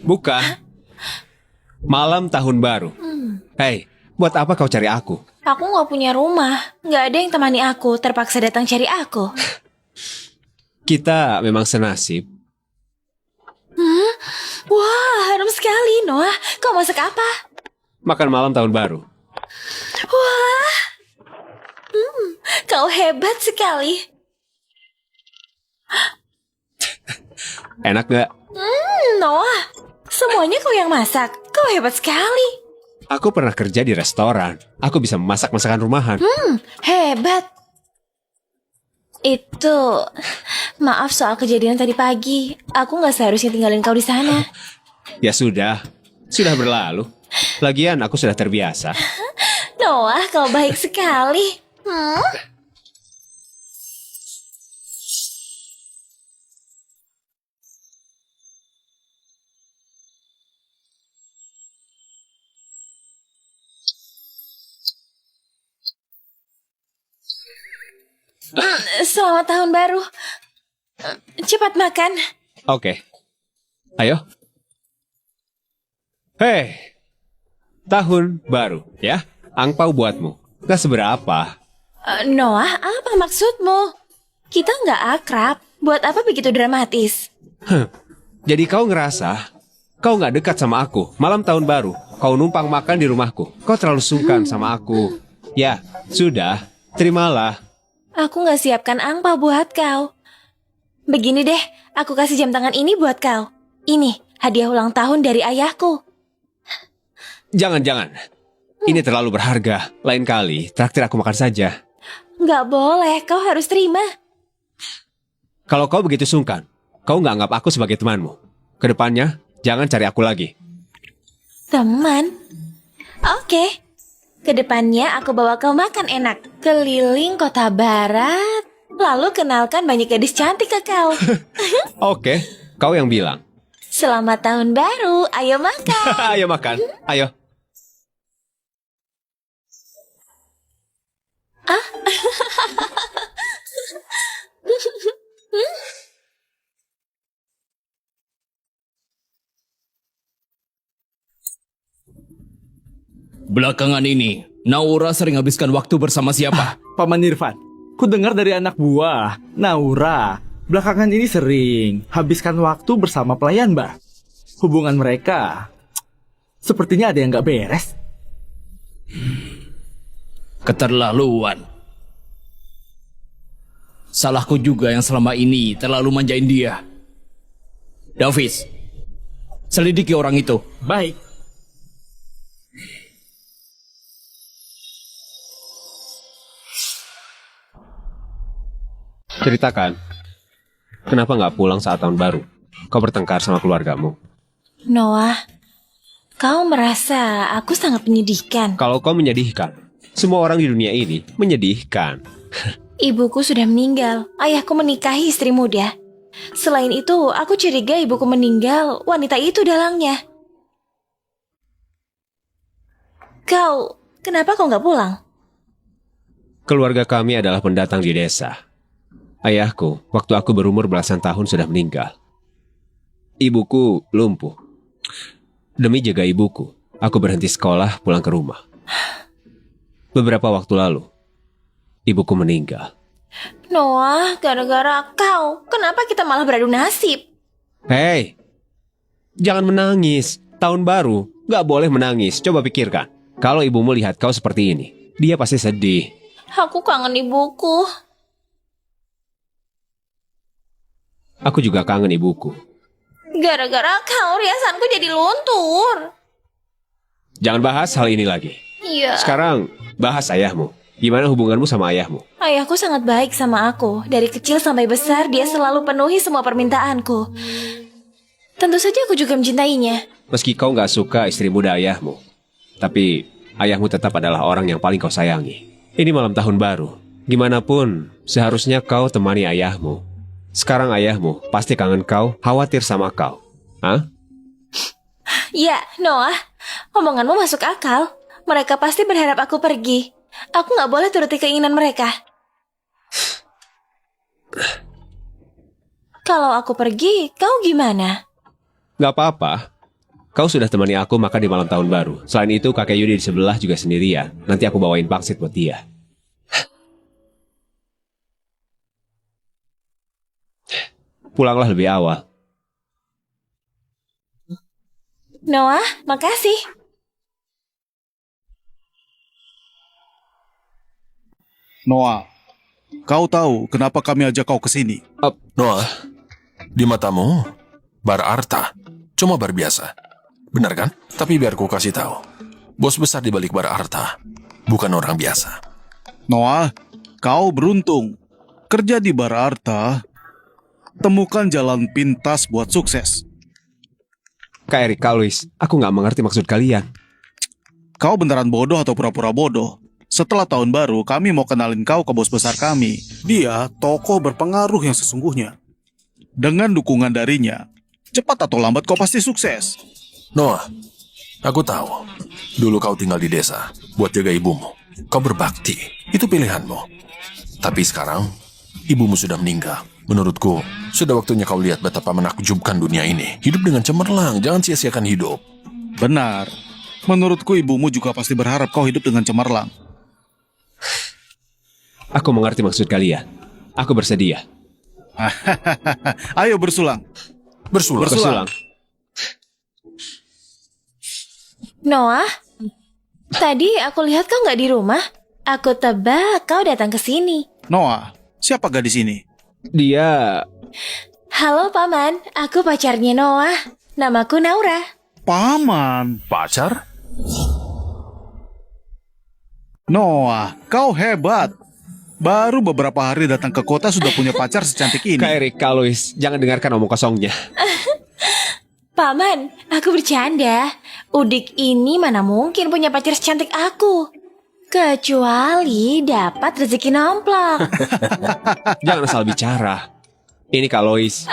Bukan. Malam tahun baru. Hei, buat apa kau cari aku? Aku nggak punya rumah. Nggak ada yang temani aku, terpaksa datang cari aku. Kita memang senasib. Wah, harum sekali, Noah. Kau masak apa? Makan malam tahun baru. Wah, kau hebat sekali. Enak gak? Noah, semuanya kau yang masak. Kau hebat sekali. Aku pernah kerja di restoran. Aku bisa memasak masakan rumahan. Hebat. Itu, maaf soal kejadian tadi pagi. Aku nggak seharusnya tinggalin kau di sana. Ya sudah berlalu. Lagian aku sudah terbiasa. Noah, kau baik sekali. Selamat tahun baru. Cepat makan. Oke. Ayo. Hei. Tahun baru, ya? Angpau buatmu. Gak seberapa. Noah, apa maksudmu? Kita nggak akrab. Buat apa begitu dramatis? Jadi kau ngerasa kau gak dekat sama aku. Malam tahun baru, kau numpang makan di rumahku. Kau terlalu sungkan sama aku. Ya, sudah. Terimalah. Aku nggak siapkan angpau buat kau. Begini deh, aku kasih jam tangan ini buat kau. Ini hadiah ulang tahun dari ayahku. Jangan. Ini terlalu berharga. Lain kali, traktir aku makan saja. Nggak boleh, kau harus terima. Kalau kau begitu sungkan, kau nggak anggap aku sebagai temanmu. Kedepannya, jangan cari aku lagi. Teman? Oke. Kedepannya aku bawa kau makan enak. Keliling kota barat. Lalu kenalkan banyak gadis cantik ke kau. Oke, kau yang bilang. Selamat tahun baru, ayo makan. Ayo makan, ayo. Belakangan ini, Naura sering habiskan waktu bersama siapa? Paman Irfan, ku dengar dari anak buah, Naura, belakangan ini sering habiskan waktu bersama pelayan bar. Hubungan mereka sepertinya ada yang gak beres. Keterlaluan. Salahku juga yang selama ini terlalu manjain dia. Davis, selidiki orang itu. Baik. Ceritakan, kenapa nggak pulang saat tahun baru? Kau bertengkar sama keluargamu. Noah, kau merasa aku sangat menyedihkan. Kalau kau menyedihkan, semua orang di dunia ini menyedihkan. Ibuku sudah meninggal, ayahku menikahi istri muda. Selain itu, aku curiga ibuku meninggal, wanita itu dalangnya. Kenapa kau nggak pulang? Keluarga kami adalah pendatang di desa. Ayahku, waktu aku berumur belasan tahun sudah meninggal. Ibuku lumpuh. Demi jaga ibuku, aku berhenti sekolah pulang ke rumah. Beberapa waktu lalu, ibuku meninggal. Noah, gara-gara kau, kenapa kita malah beradu nasib? Hei, jangan menangis. Tahun baru, gak boleh menangis. Coba pikirkan, kalau ibumu lihat kau seperti ini, dia pasti sedih. Aku kangen ibuku. Aku juga kangen ibuku. Gara-gara kau, riasanku jadi luntur. Jangan bahas hal ini lagi. Iya. Sekarang, bahas ayahmu. Gimana hubunganmu sama ayahmu? Ayahku sangat baik sama aku. Dari kecil sampai besar, dia selalu penuhi semua permintaanku. Tentu saja aku juga mencintainya. Meski kau gak suka istri muda ayahmu, tapi ayahmu tetap adalah orang yang paling kau sayangi. Ini malam tahun baru. Gimana pun, seharusnya kau temani ayahmu. Sekarang ayahmu pasti kangen kau, khawatir sama kau. Hah? Ya, Noah, omonganmu masuk akal. Mereka pasti berharap aku pergi. Aku gak boleh turuti keinginan mereka. Kalau aku pergi, kau gimana? Gak apa-apa. Kau sudah temani aku makan di malam tahun baru. Selain itu, kakek Yudi di sebelah juga sendirian. Nanti aku bawain pangsit buat dia. Pulanglah lebih awal. Noah, makasih. Noah, kau tahu kenapa kami ajak kau ke sini? Noah, di matamu, bar Arta cuma bar biasa. Benar kan? Tapi biar ku kasih tahu. Bos besar di balik bar Arta bukan orang biasa. Noah, kau beruntung. Kerja di bar Arta, temukan jalan pintas buat sukses. Kak Erik, Kak Luis, aku nggak mengerti maksud kalian. Kau beneran bodoh atau pura-pura bodoh? Setelah tahun baru, kami mau kenalin kau ke bos besar kami. Dia tokoh berpengaruh yang sesungguhnya. Dengan dukungan darinya, cepat atau lambat kau pasti sukses. Noah, aku tahu. Dulu kau tinggal di desa buat jaga ibumu. Kau berbakti, itu pilihanmu. Tapi sekarang, ibumu sudah meninggal. Menurutku, sudah waktunya kau lihat betapa menakjubkan dunia ini. Hidup dengan cemerlang, jangan sia-siakan hidup. Benar. Menurutku ibumu juga pasti berharap kau hidup dengan cemerlang. Aku mengerti maksud kalian. Aku bersedia. Ayo bersulang. Bersulang. Noah, tadi aku lihat kau nggak di rumah. Aku tebak kau datang ke sini. Noah, siapa gadis ini? Dia... Halo Paman, aku pacarnya Noah. Namaku Naura. Paman. Pacar? Noah, kau hebat. Baru beberapa hari datang ke kota sudah punya pacar secantik ini. Kak Erik, Kak Luis, jangan dengarkan omong kosongnya. Paman, aku bercanda. Udik ini mana mungkin punya pacar secantik aku. Kecuali dapat rezeki nomplok. Jangan asal bicara. Ini Kak Lois.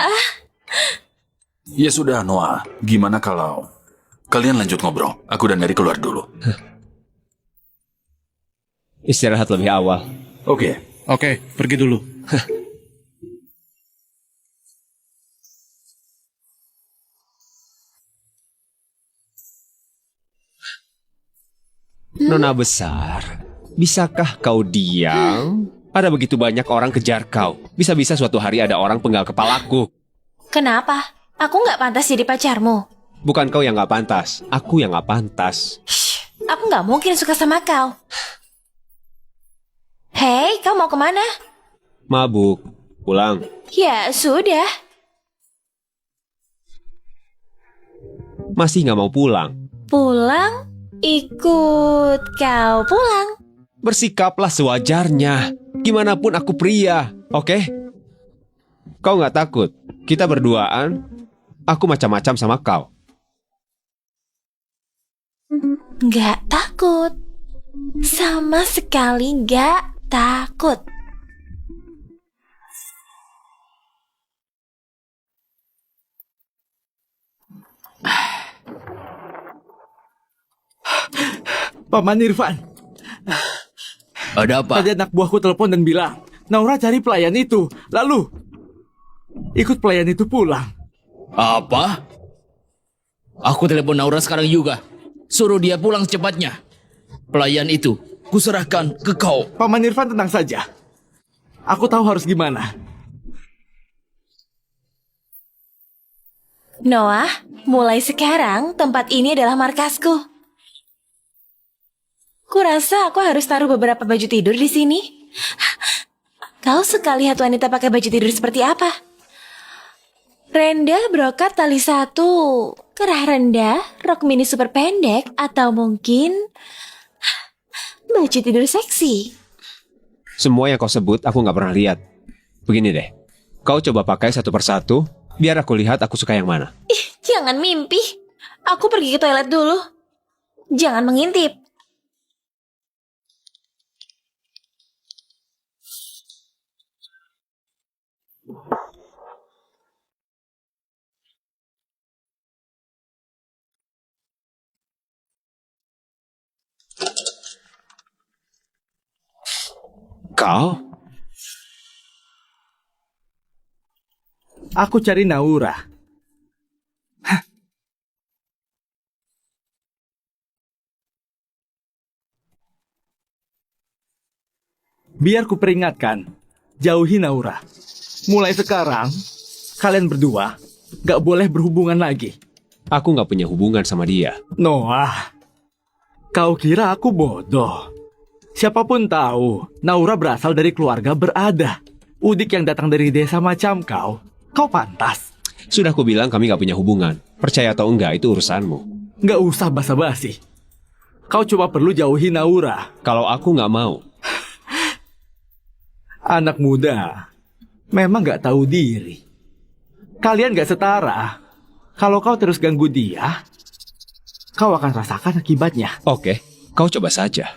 Ya sudah, Noah. Gimana kalau kalian lanjut ngobrol? Aku dan Mary keluar dulu. Istirahat lebih awal. Oke, pergi dulu. Nona besar, bisakah kau diam? Ada begitu banyak orang kejar kau. Bisa-bisa suatu hari ada orang penggal kepalaku. Kenapa? Aku nggak pantas jadi pacarmu. Bukan kau yang nggak pantas, aku yang nggak pantas. Aku nggak mungkin suka sama kau. Hei, kau mau kemana? Mabuk, pulang. Ya sudah. Masih nggak mau pulang? Pulang? Ikut kau pulang. Bersikaplah sewajarnya. Gimana pun aku pria, oke? Kau nggak takut? Kita berduaan, aku macam-macam sama kau. Nggak takut. Sama sekali nggak takut. Paman Irfan, Ada apa? tadi anak buahku telepon dan bilang, Naura cari pelayan itu. Lalu, ikut pelayan itu pulang. Apa? Aku telepon Naura sekarang juga. Suruh dia pulang secepatnya. Pelayan itu, kuserahkan ke kau. Paman Irfan tenang saja. Aku tahu harus gimana. Noah, mulai sekarang tempat ini adalah markasku. Kurasa aku harus taruh beberapa baju tidur di sini. Kau suka lihat wanita pakai baju tidur seperti apa? Rendah brokat tali satu, kerah rendah, rok mini super pendek, atau mungkin baju tidur seksi. Semua yang kau sebut aku nggak pernah lihat. Begini deh, kau coba pakai satu persatu, biar aku lihat aku suka yang mana. Ih, jangan mimpi. Aku pergi ke toilet dulu. Jangan mengintip. Kau? Aku cari Naura. biar ku peringatkan, jauhi Naura. Mulai sekarang, kalian berdua gak boleh berhubungan lagi. Aku nggak punya hubungan sama dia. Noah, kau kira aku bodoh? Siapapun tahu, Naura berasal dari keluarga berada. Udik yang datang dari desa macam kau pantas. Sudah aku bilang kami nggak punya hubungan. Percaya atau enggak itu urusanmu. Gak usah basa-basi. Kau cuma perlu jauhi Naura. Kalau aku nggak mau. Anak muda memang gak tahu diri. Kalian gak setara. Kalau kau terus ganggu dia, kau akan rasakan akibatnya. Oke, kau coba saja.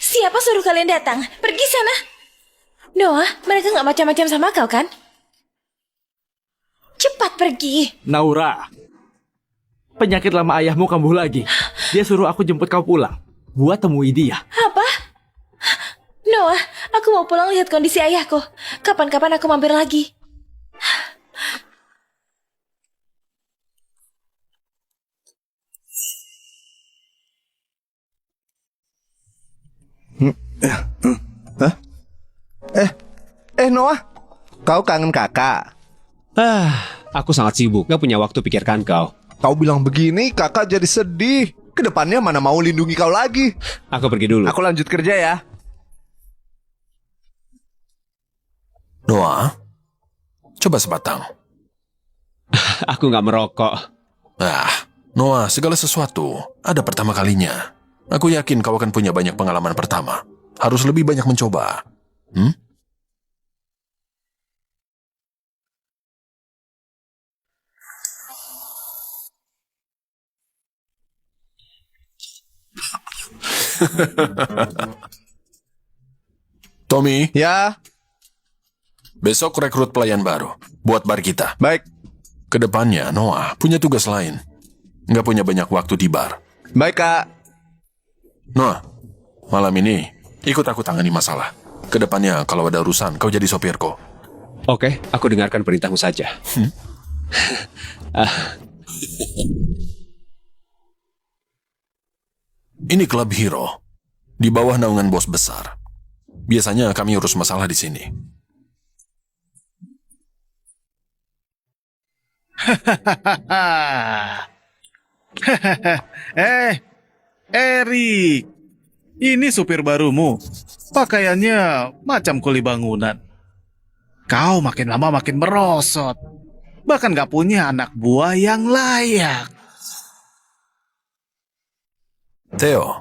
Siapa suruh kalian datang? Pergi sana. Noah, mereka gak macam-macam sama kau kan? Cepat pergi. Naura, penyakit lama ayahmu kambuh lagi. Dia suruh aku jemput kau pulang buat temui dia. Apa? Noah, aku mau pulang lihat kondisi ayahku. Kapan-kapan aku mampir lagi. Hah? Noah, kau kangen kakak? Aku sangat sibuk, gak punya waktu pikirkan kau. Kau bilang begini, kakak jadi sedih. Kedepannya mana mau lindungi kau lagi. Aku pergi dulu. Aku lanjut kerja ya. Noah, coba sebatang. Aku nggak merokok. Noah, segala sesuatu ada pertama kalinya. Aku yakin kau akan punya banyak pengalaman pertama. Harus lebih banyak mencoba. Tommy? Ya? Besok rekrut pelayan baru buat bar kita. Baik. Kedepannya, Noah punya tugas lain. Nggak punya banyak waktu di bar. Baik, Kak. Noah, malam ini ikut aku tangani masalah. Kedepannya, kalau ada urusan, kau jadi sopirku. Oke, aku dengarkan perintahmu saja. Ini klub hero. Di bawah naungan bos besar. Biasanya kami urus masalah di sini. Erik, ini supir barumu. Pakaiannya macam kuli bangunan. Kau makin lama makin merosot. Bahkan gak punya anak buah yang layak. Theo,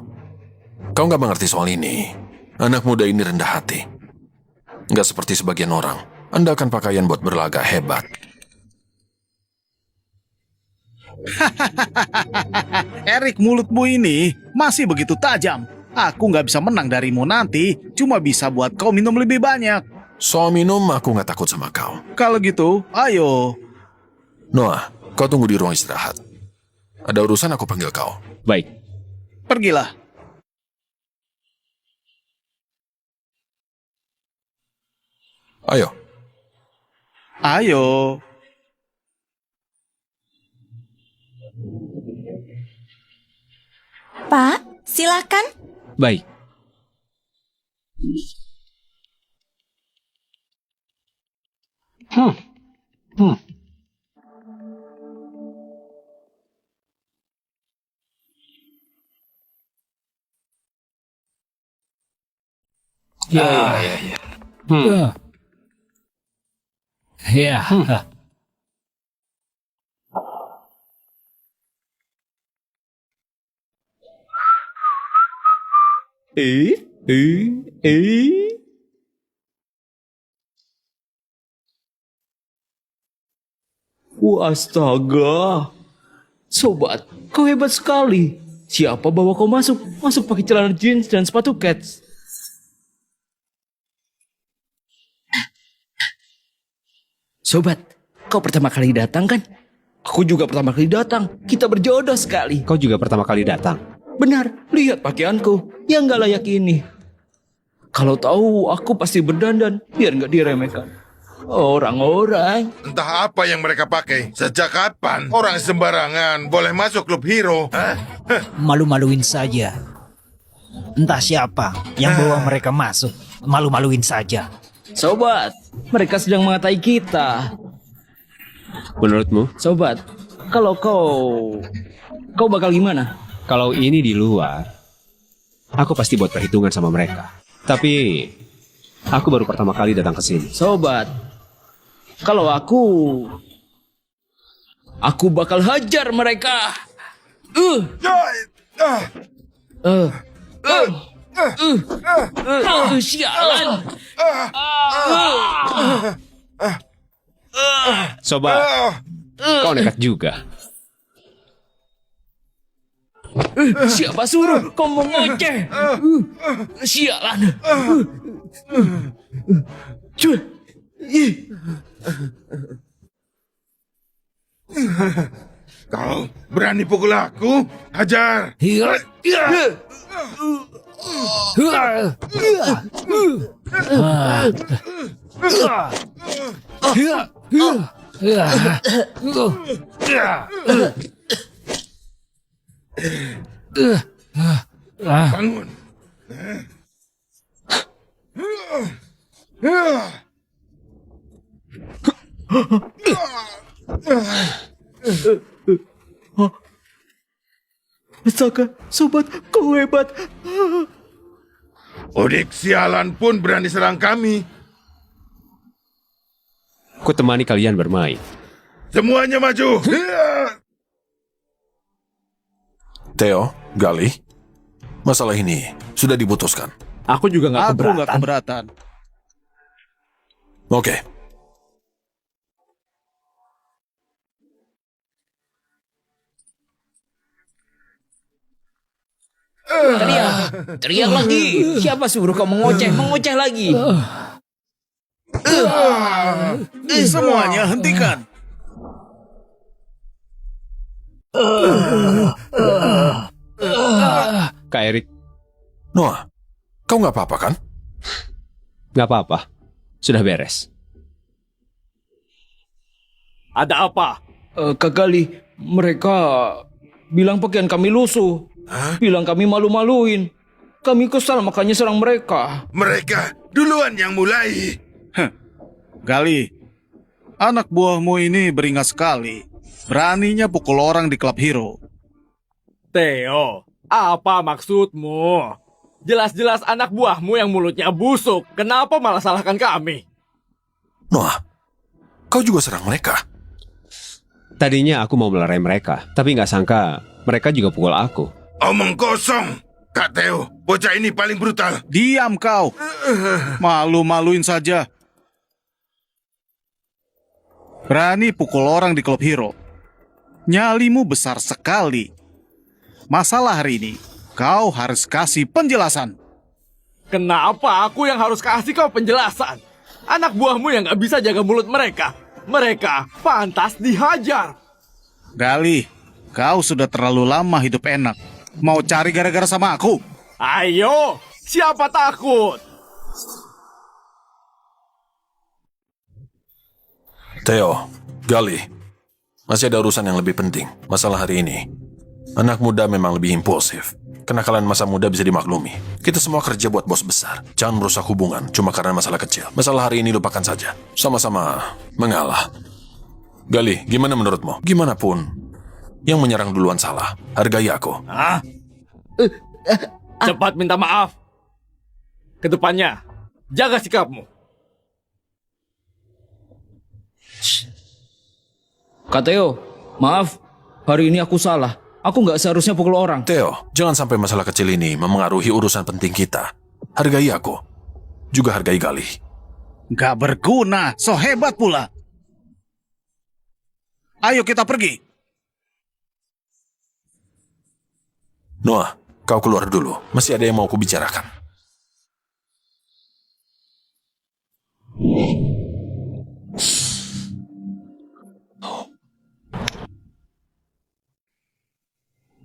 kau nggak mengerti soal ini. Anak muda ini rendah hati. Nggak seperti sebagian orang. Anda akan pakaian buat berlagak hebat. Erik, mulutmu ini masih begitu tajam. Aku nggak bisa menang darimu nanti. Cuma bisa buat kau minum lebih banyak. Soal minum, aku nggak takut sama kau. Kalau gitu, ayo. Noah, kau tunggu di ruang istirahat. Ada urusan, aku panggil kau. Baik. Pergilah. Ayo. Ayo. Pak, silakan. Baik. Astaga. Sobat, kau hebat sekali. Siapa bawa kau masuk? Masuk pakai celana jeans dan sepatu kets. Sobat, kau pertama kali datang kan? Aku juga pertama kali datang. Kita berjodoh sekali. Kau juga pertama kali datang. Benar, lihat pakaianku yang gak layak ini. Kalau tahu, aku pasti berdandan biar gak diremehkan. Orang-orang. Entah apa yang mereka pakai. Sejak kapan orang sembarangan boleh masuk klub hero? Hah? Malu-maluin saja. Entah siapa yang bawa mereka masuk. Malu-maluin saja. Sobat, mereka sedang mengatai kita. Menurutmu? Sobat, kalau kau bakal gimana? Kalau ini di luar, aku pasti buat perhitungan sama mereka. Tapi aku baru pertama kali datang ke sini. Sobat, kalau aku bakal hajar mereka. Sialan. Sobat, kau nekat juga. Siapa suruh kau mengoceh? Sialan. Kau berani pukul aku? Hajar! Bangun! Astaga, sobat, kau hebat. Odik sialan pun berani serang kami. Ku temani kalian bermain. Semuanya maju! Theo, Gali, masalah ini sudah diputuskan. Aku nggak keberatan. Oke. Teriak lagi. Siapa suruh kau mengoceh? Mengoceh lagi. Semuanya hentikan. Kak Erik, Noah, kau nggak apa-apa kan? nggak apa-apa. Sudah beres. Ada apa? Kak Gali, mereka bilang pakaian kami lusuh. Bilang kami malu-maluin. Kami kesal makanya serang mereka. Mereka duluan yang mulai. Gali, anak buahmu ini beringat sekali. Beraninya pukul orang di klub hero. Theo, apa maksudmu? Jelas-jelas anak buahmu yang mulutnya busuk. Kenapa malah salahkan kami? Noah, kau juga serang mereka. Tadinya aku mau melerai mereka, tapi nggak sangka mereka juga pukul aku. Omong kosong. Kak Theo, bocah ini paling brutal. Diam kau. Malu-maluin saja. Berani pukul orang di klub hero. Nyalimu besar sekali. Masalah hari ini, kau harus kasih penjelasan. Kenapa aku yang harus kasih kau penjelasan? Anak buahmu yang gak bisa jaga mulut mereka. Mereka pantas dihajar. Gali, kau sudah terlalu lama hidup enak. Mau cari gara-gara sama aku? Ayo, siapa takut? Theo, Gali, masih ada urusan yang lebih penting. Masalah hari ini, anak muda memang lebih impulsif. Kenakalan masa muda bisa dimaklumi. Kita semua kerja buat bos besar. Jangan merusak hubungan cuma karena masalah kecil. Masalah hari ini lupakan saja. Sama-sama mengalah. Gali, gimana menurutmu? Gimana pun, yang menyerang duluan salah. Hargai aku. Cepat minta maaf. Kedepannya, jaga sikapmu. Kak Theo, maaf. Hari ini aku salah. Aku nggak seharusnya pukul orang. Theo, jangan sampai masalah kecil ini memengaruhi urusan penting kita. Hargai aku. Juga hargai Gali. Gak berguna, so hebat pula. Ayo kita pergi. Noah, kau keluar dulu. Masih ada yang mau kubicarakan.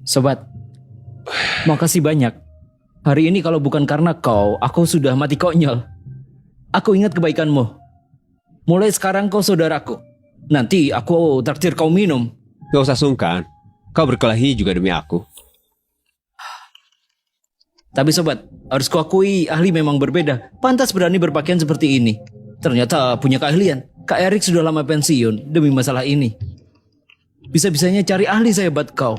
Sobat, makasih banyak. Hari ini kalau bukan karena kau, aku sudah mati konyol. Aku ingat kebaikanmu. Mulai sekarang kau saudaraku. Nanti aku traktir kau minum. Gak usah sungkan. Kau berkelahi juga demi aku. Tapi sobat, harus kuakui ahli memang berbeda. Pantas berani berpakaian seperti ini. Ternyata punya keahlian. Kak Erik sudah lama pensiun demi masalah ini. Bisa-bisanya cari ahli sehebat kau.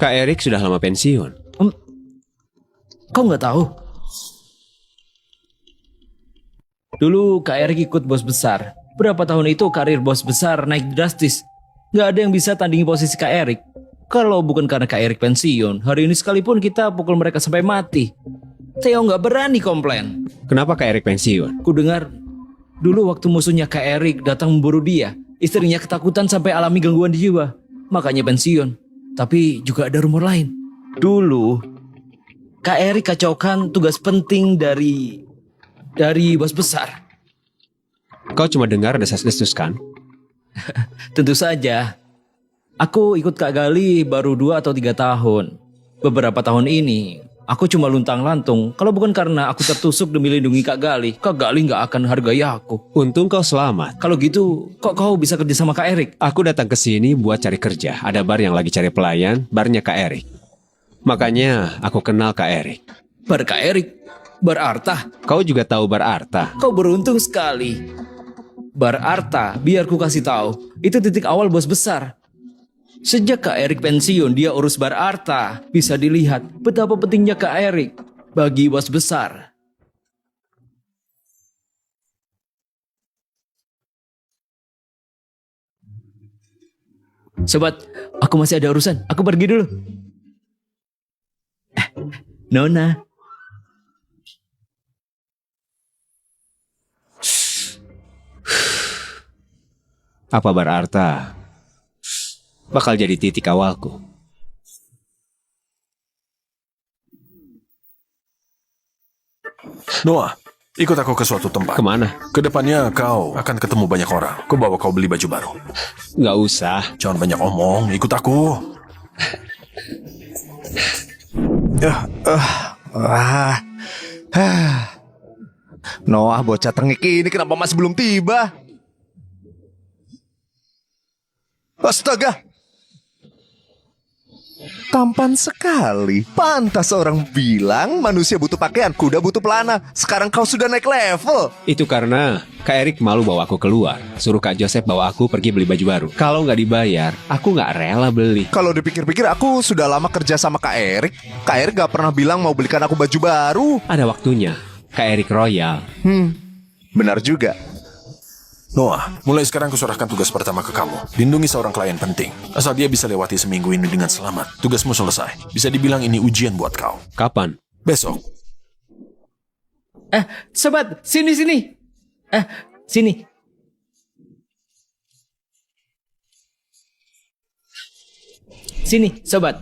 Kak Erik sudah lama pensiun. Kau nggak tahu? Dulu Kak Erik ikut bos besar. Berapa tahun itu karir bos besar naik drastis. Nggak ada yang bisa tandingi posisi Kak Erik. Kalau bukan karena Kak Erik pensiun, hari ini sekalipun kita pukul mereka sampai mati. Theo nggak berani komplain. Kenapa Kak Erik pensiun? Ku dengar dulu waktu musuhnya Kak Erik datang memburu dia, istrinya ketakutan sampai alami gangguan jiwa. Makanya pensiun. Tapi juga ada rumor lain. Dulu Kak Erik kacaukan tugas penting dari bos besar. Kau cuma dengar desas-desus kan? Tentu saja. Aku ikut Kak Gali baru 2 atau 3 tahun. Beberapa tahun ini, aku cuma luntang-lantung. Kalau bukan karena aku tertusuk demi lindungi Kak Gali nggak akan hargai aku. Untung kau selamat. Kalau gitu, kok kau bisa kerja sama Kak Erik? Aku datang ke sini buat cari kerja. Ada bar yang lagi cari pelayan, barnya Kak Erik. Makanya aku kenal Kak Erik. Bar Kak Erik? Bar Arta? Kau juga tahu bar Arta? Kau beruntung sekali. Bar Arta, biar ku kasih tahu, itu titik awal bos besar. Sejak Kak Erik pensiun, dia urus bar Arta. Bisa dilihat betapa pentingnya Kak Erik bagi bos besar. Sobat, aku masih ada urusan. Aku pergi dulu. Nona. Apa bar Arta bakal jadi titik awalku? Noah, ikut aku ke suatu tempat. Kemana? Kedepannya kau akan ketemu banyak orang. Aku bawa kau beli baju baru. Nggak usah. Jangan banyak omong, ikut aku. Noah, bocah tengik ini kenapa masih belum tiba? Astaga! Tampan sekali. Pantas orang bilang manusia butuh pakaian, kuda butuh pelana. Sekarang kau sudah naik level. Itu karena Kak Erik malu bawa aku keluar. Suruh Kak Joseph bawa aku pergi beli baju baru. Kalau nggak dibayar, aku nggak rela beli. Kalau dipikir-pikir aku sudah lama kerja sama Kak Erik. Kak Erik gak pernah bilang mau belikan aku baju baru. Ada waktunya. Kak Erik royal. Benar juga. Noah, mulai sekarang kuserahkan tugas pertama ke kamu. Lindungi seorang klien penting. Asal dia bisa lewati seminggu ini dengan selamat, tugasmu selesai. Bisa dibilang ini ujian buat kau. Kapan? Besok. Sobat, sini. Sini. Sini, sobat.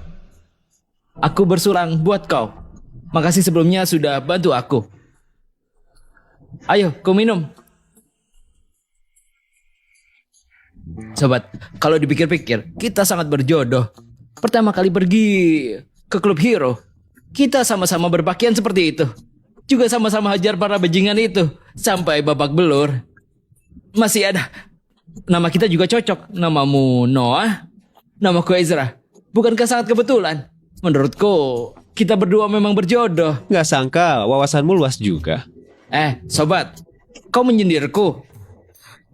Aku bersulang buat kau. Makasih sebelumnya sudah bantu aku. Ayo, kau minum. Sobat, kalau dipikir-pikir, kita sangat berjodoh. Pertama kali pergi ke klub hero, kita sama-sama berpakaian seperti itu. Juga sama-sama hajar para bajingan itu sampai babak belur. Masih ada. Nama kita juga cocok. Namamu Noah, namaku Ezra. Bukankah sangat kebetulan? Menurutku, kita berdua memang berjodoh. Nggak sangka wawasanmu luas juga. Sobat, kau menyindirku.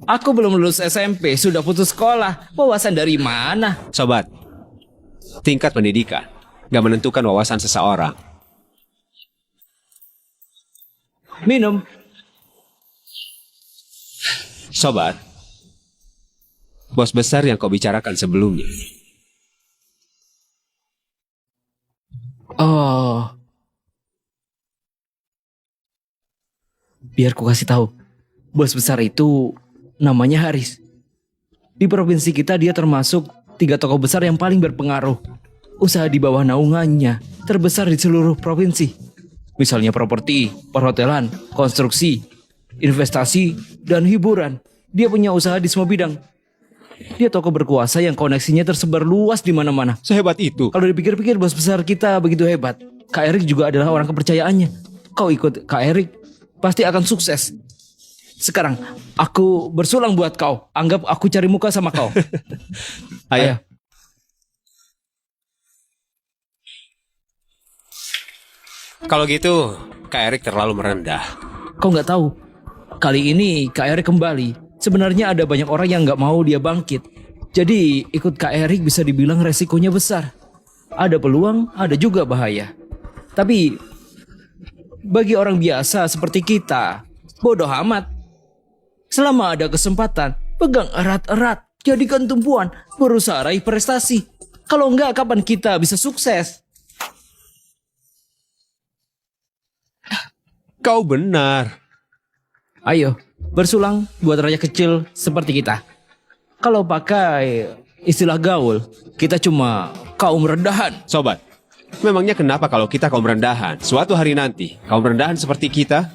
Aku belum lulus SMP, sudah putus sekolah. Wawasan dari mana? Sobat, tingkat pendidikan nggak menentukan wawasan seseorang. Minum. Sobat, bos besar yang kau bicarakan sebelumnya. Oh. Biar ku kasih tahu. Bos besar itu namanya Haris. Di provinsi kita dia termasuk 3 tokoh besar yang paling berpengaruh. Usaha di bawah naungannya terbesar di seluruh provinsi. Misalnya properti, perhotelan, konstruksi, investasi, dan hiburan. Dia punya usaha di semua bidang. Dia tokoh berkuasa yang koneksinya tersebar luas di mana-mana. Sehebat itu. Kalau dipikir-pikir bos besar kita begitu hebat. Kak Erik juga adalah orang kepercayaannya. Kau ikut Kak Erik, pasti akan sukses. Sekarang aku bersulang buat kau. Anggap aku cari muka sama kau. Ayo. Kalau gitu, Kak Erik terlalu merendah. Kau nggak tahu. Kali ini Kak Erik kembali. Sebenarnya ada banyak orang yang nggak mau dia bangkit. Jadi ikut Kak Erik bisa dibilang resikonya besar. Ada peluang, ada juga bahaya. Tapi bagi orang biasa seperti kita, bodoh amat. Selama ada kesempatan, pegang erat-erat, jadikan tumpuan, berusaha raih prestasi. Kalau enggak, kapan kita bisa sukses? Kau benar. Ayo, bersulang buat rakyat kecil seperti kita. Kalau pakai istilah gaul, kita cuma kaum rendahan. Sobat, memangnya kenapa kalau kita kaum rendahan, suatu hari nanti kaum rendahan seperti kita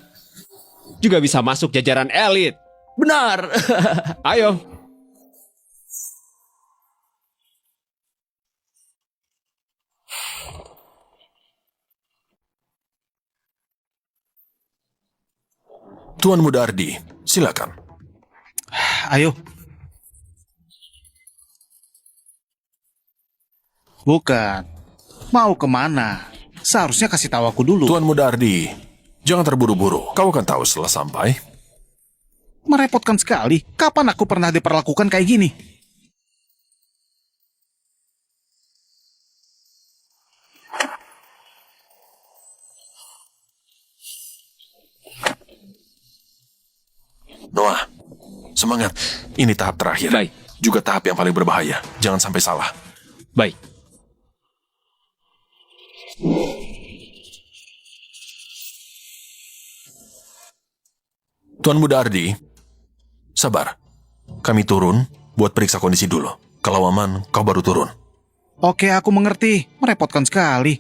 juga bisa masuk jajaran elit? Benar. Ayo. Tuan Muda Ardi, silakan. Ayo. Bukan. Mau kemana? Seharusnya kasih tahu aku dulu. Tuan Muda Ardi, jangan terburu-buru. Kau akan tahu setelah sampai. Merepotkan sekali. Kapan aku pernah diperlakukan kayak gini? Noah, semangat. Ini tahap terakhir. Baik. Juga tahap yang paling berbahaya. Jangan sampai salah. Baik. Tuan Muda Ardi, sabar. Kami turun buat periksa kondisi dulu. Kalau aman, kau baru turun. Oke, aku mengerti. Merepotkan sekali.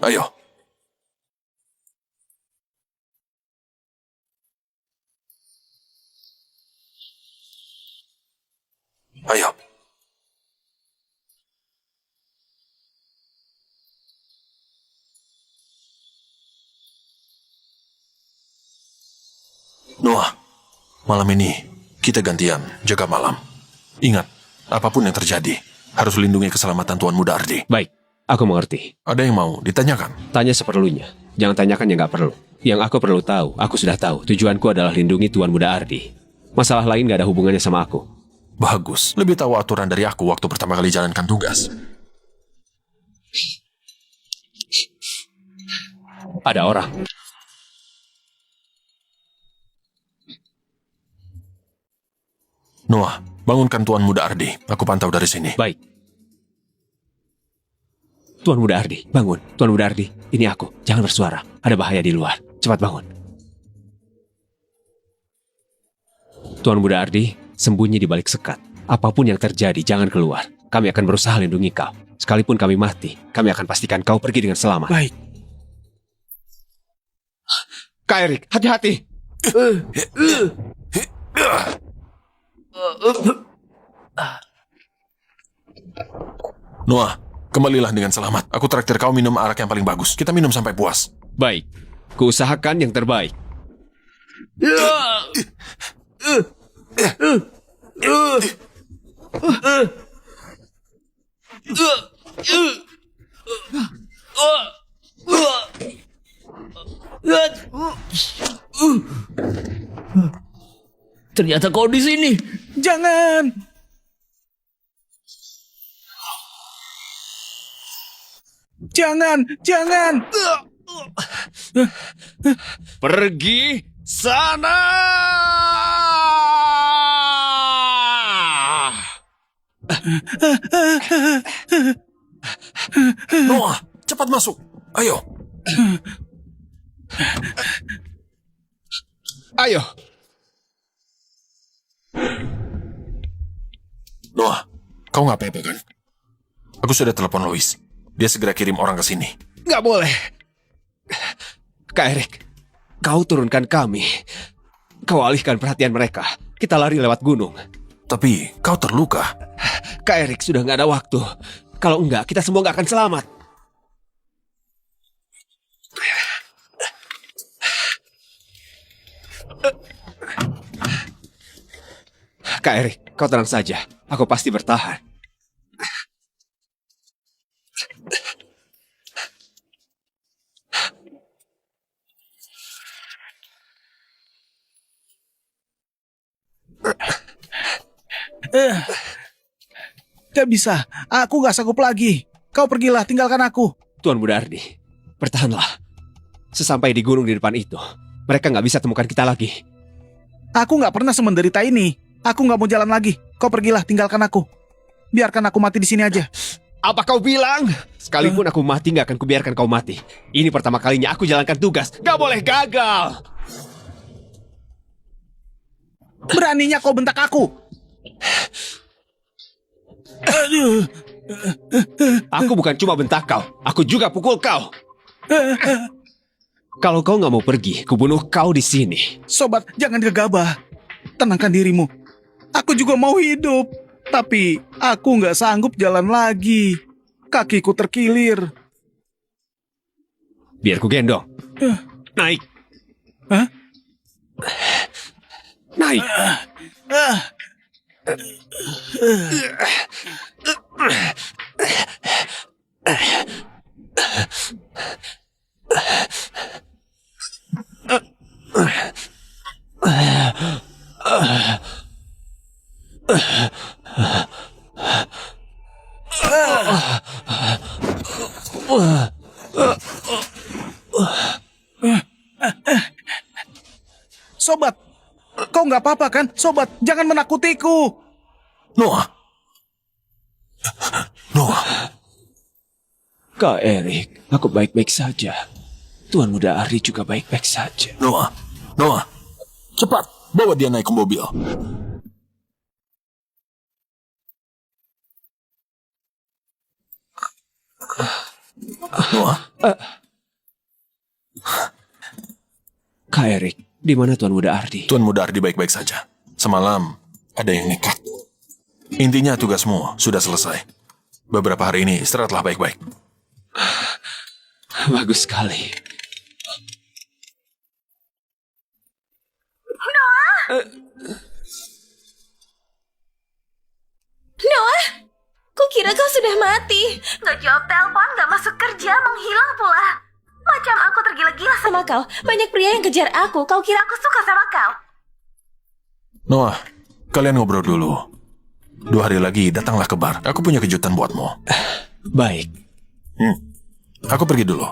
Ayo. Ayo. Noah, malam ini kita gantian jaga malam. Ingat, apapun yang terjadi, harus lindungi keselamatan Tuan Muda Ardi. Baik, aku mengerti. Ada yang mau ditanyakan? Tanya seperlunya. Jangan tanyakan yang nggak perlu. Yang aku perlu tahu, aku sudah tahu. Tujuanku adalah lindungi Tuan Muda Ardi. Masalah lain nggak ada hubungannya sama aku. Bagus, lebih tahu aturan dari aku waktu pertama kali jalankan tugas. Ada orang. Noah, bangunkan Tuan Muda Ardi. Aku pantau dari sini. Baik. Tuan Muda Ardi, bangun. Tuan Muda Ardi, ini aku. Jangan bersuara. Ada bahaya di luar. Cepat bangun. Tuan Muda Ardi, sembunyi di balik sekat. Apapun yang terjadi, jangan keluar. Kami akan berusaha lindungi kau. Sekalipun kami mati, kami akan pastikan kau pergi dengan selamat. Baik. Kak Erik, hati-hati. Noah, kembalilah dengan selamat. Aku traktir kau minum arak yang paling bagus. Kita minum sampai puas. Baik, kuusahakan yang terbaik. Ternyata kau di sini. Jangan. Jangan. Pergi sana. Noah, cepat masuk. Ayo. Ayo. Noah, kau nggak apa-apa kan? Aku sudah telepon Lois. Dia segera kirim orang ke sini. Nggak boleh. Kak Erik, kau turunkan kami. Kau alihkan perhatian mereka. Kita lari lewat gunung. Tapi kau terluka. Kak Erik, sudah nggak ada waktu. Kalau enggak, kita semua nggak akan selamat. Kak Erik, kau tenang saja. Aku pasti bertahan. Gak bisa, aku gak sanggup lagi. Kau pergilah, tinggalkan aku. Tuan Muda Ardi, bertahanlah. Sesampai di gunung di depan itu, mereka nggak bisa temukan kita lagi. Aku gak pernah semenderita ini. Aku gak mau jalan lagi. Kau pergilah, tinggalkan aku. Biarkan aku mati di sini aja. Apa kau bilang? Sekalipun aku mati, nggak akan kubiarkan kau mati. Ini pertama kalinya aku jalankan tugas. Gak boleh gagal. Beraninya kau bentak aku. Aduh. Aku bukan cuma bentak kau, aku juga pukul kau. Kalau kau nggak mau pergi, kubunuh kau di sini. Sobat, jangan gegabah. Tenangkan dirimu. Aku juga mau hidup. Tapi aku nggak sanggup jalan lagi. Kakiku terkilir. Biar ku gendong. Naik. Hah? Naik. Sobat, kau nggak apa-apa kan? Sobat, jangan menakutiku. Noah. Noah. Kak Erik, aku baik-baik saja. Tuan Muda Ardi juga baik-baik saja. Noah. Noah. Cepat, bawa dia naik ke mobil. Noah. Kak Erik, di mana Tuan Muda Ardi? Tuan Muda Ardi baik-baik saja. Semalam ada yang nekat. Intinya tugasmu sudah selesai. Beberapa hari ini istirahatlah baik-baik. Bagus sekali. Noah, kukira kau sudah mati. Gak jawab telepon, gak masuk kerja, menghilang pula. Macam aku tergila-gila sama kau. Banyak pria yang kejar aku. Kau kira aku suka sama kau? Noah, kalian ngobrol dulu. 2 hari lagi datanglah ke bar. Aku punya kejutan buatmu. Baik. Aku pergi dulu.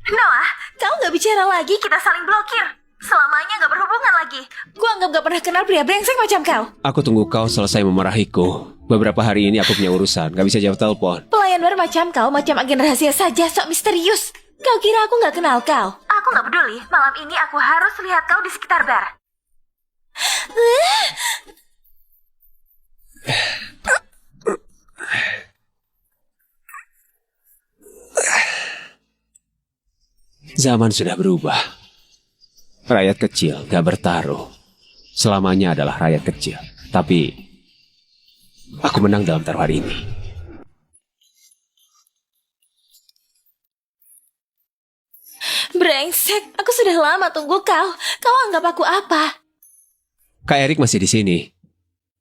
Noah, kau gak bicara lagi, kita saling blokir. Selamanya gak berhubungan lagi. Gua anggap gak pernah kenal pria brengsek macam kau. Aku tunggu kau selesai memarahiku. Beberapa hari ini aku punya urusan, gak bisa jawab telepon. Pelayan bar macam kau, macam agen rahasia saja, sok misterius. Kau kira aku gak kenal kau? Aku gak peduli, malam ini aku harus lihat kau di sekitar bar. Zaman sudah berubah. Rakyat kecil gak bertaruh. Selamanya adalah rakyat kecil. Tapi aku menang dalam taruhan ini. Brengsek, aku sudah lama tunggu kau. Kau anggap aku apa? Kak Erik masih di sini.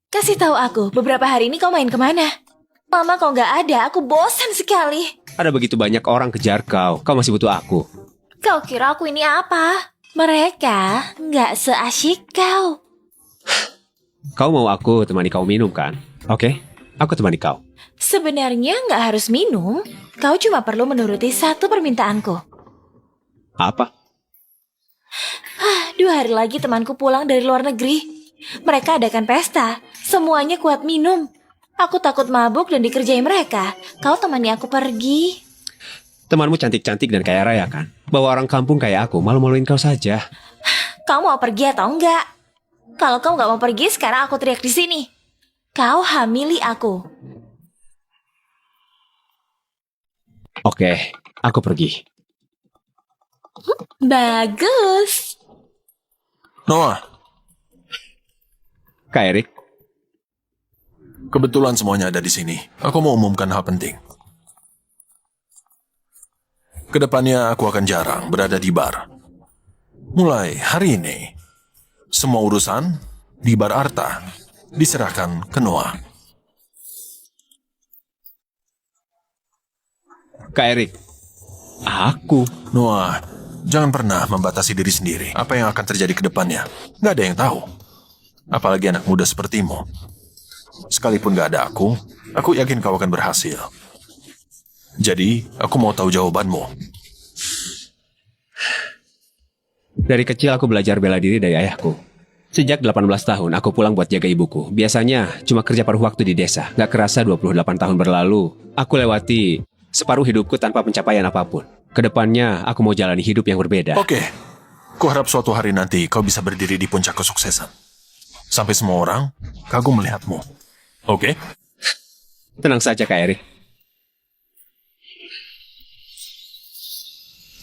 Kasih tahu aku, beberapa hari ini kau main kemana? Lama kau nggak ada, aku bosan sekali. Ada begitu banyak orang kejar kau. Kau masih butuh aku. Kau kira aku ini apa? Mereka nggak seasyik kau. Kau mau aku temani kau minum kan? Oke, aku temani kau. Sebenarnya nggak harus minum. Kau cuma perlu menuruti satu permintaanku. Apa? 2 hari lagi temanku pulang dari luar negeri. Mereka adakan pesta. Semuanya kuat minum. Aku takut mabuk dan dikerjai mereka. Kau temani aku pergi. Temanmu cantik-cantik dan kaya raya kan? Bawa orang kampung kayak aku, malu-maluin kau saja. Kau mau pergi atau enggak? Kalau kau nggak mau pergi, sekarang aku teriak di sini. Kau hamili aku. Oke, aku pergi. Bagus. Noah, Kak Erik, kebetulan semuanya ada di sini. Aku mau umumkan hal penting. Kedepannya aku akan jarang berada di bar. Mulai hari ini, Semua urusan di Bar Arta diserahkan ke Noah. Kak Erik, aku. Noah, jangan pernah membatasi diri sendiri. Apa yang akan terjadi ke depannya? Nggak ada yang tahu. Apalagi anak muda sepertimu. Sekalipun nggak ada aku yakin kau akan berhasil. Jadi, aku mau tahu jawabanmu. Dari kecil aku belajar bela diri dari ayahku. Sejak 18 tahun aku pulang buat jaga ibuku. Biasanya cuma kerja paruh waktu di desa. Gak kerasa 28 tahun berlalu, aku lewati separuh hidupku tanpa pencapaian apapun. Kedepannya aku mau jalani hidup yang berbeda. Oke, kuharap suatu hari nanti kau bisa berdiri di puncak kesuksesan. Sampai semua orang kagum melihatmu. Oke? Tenang saja Kak Erik.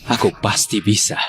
Aku pasti bisa.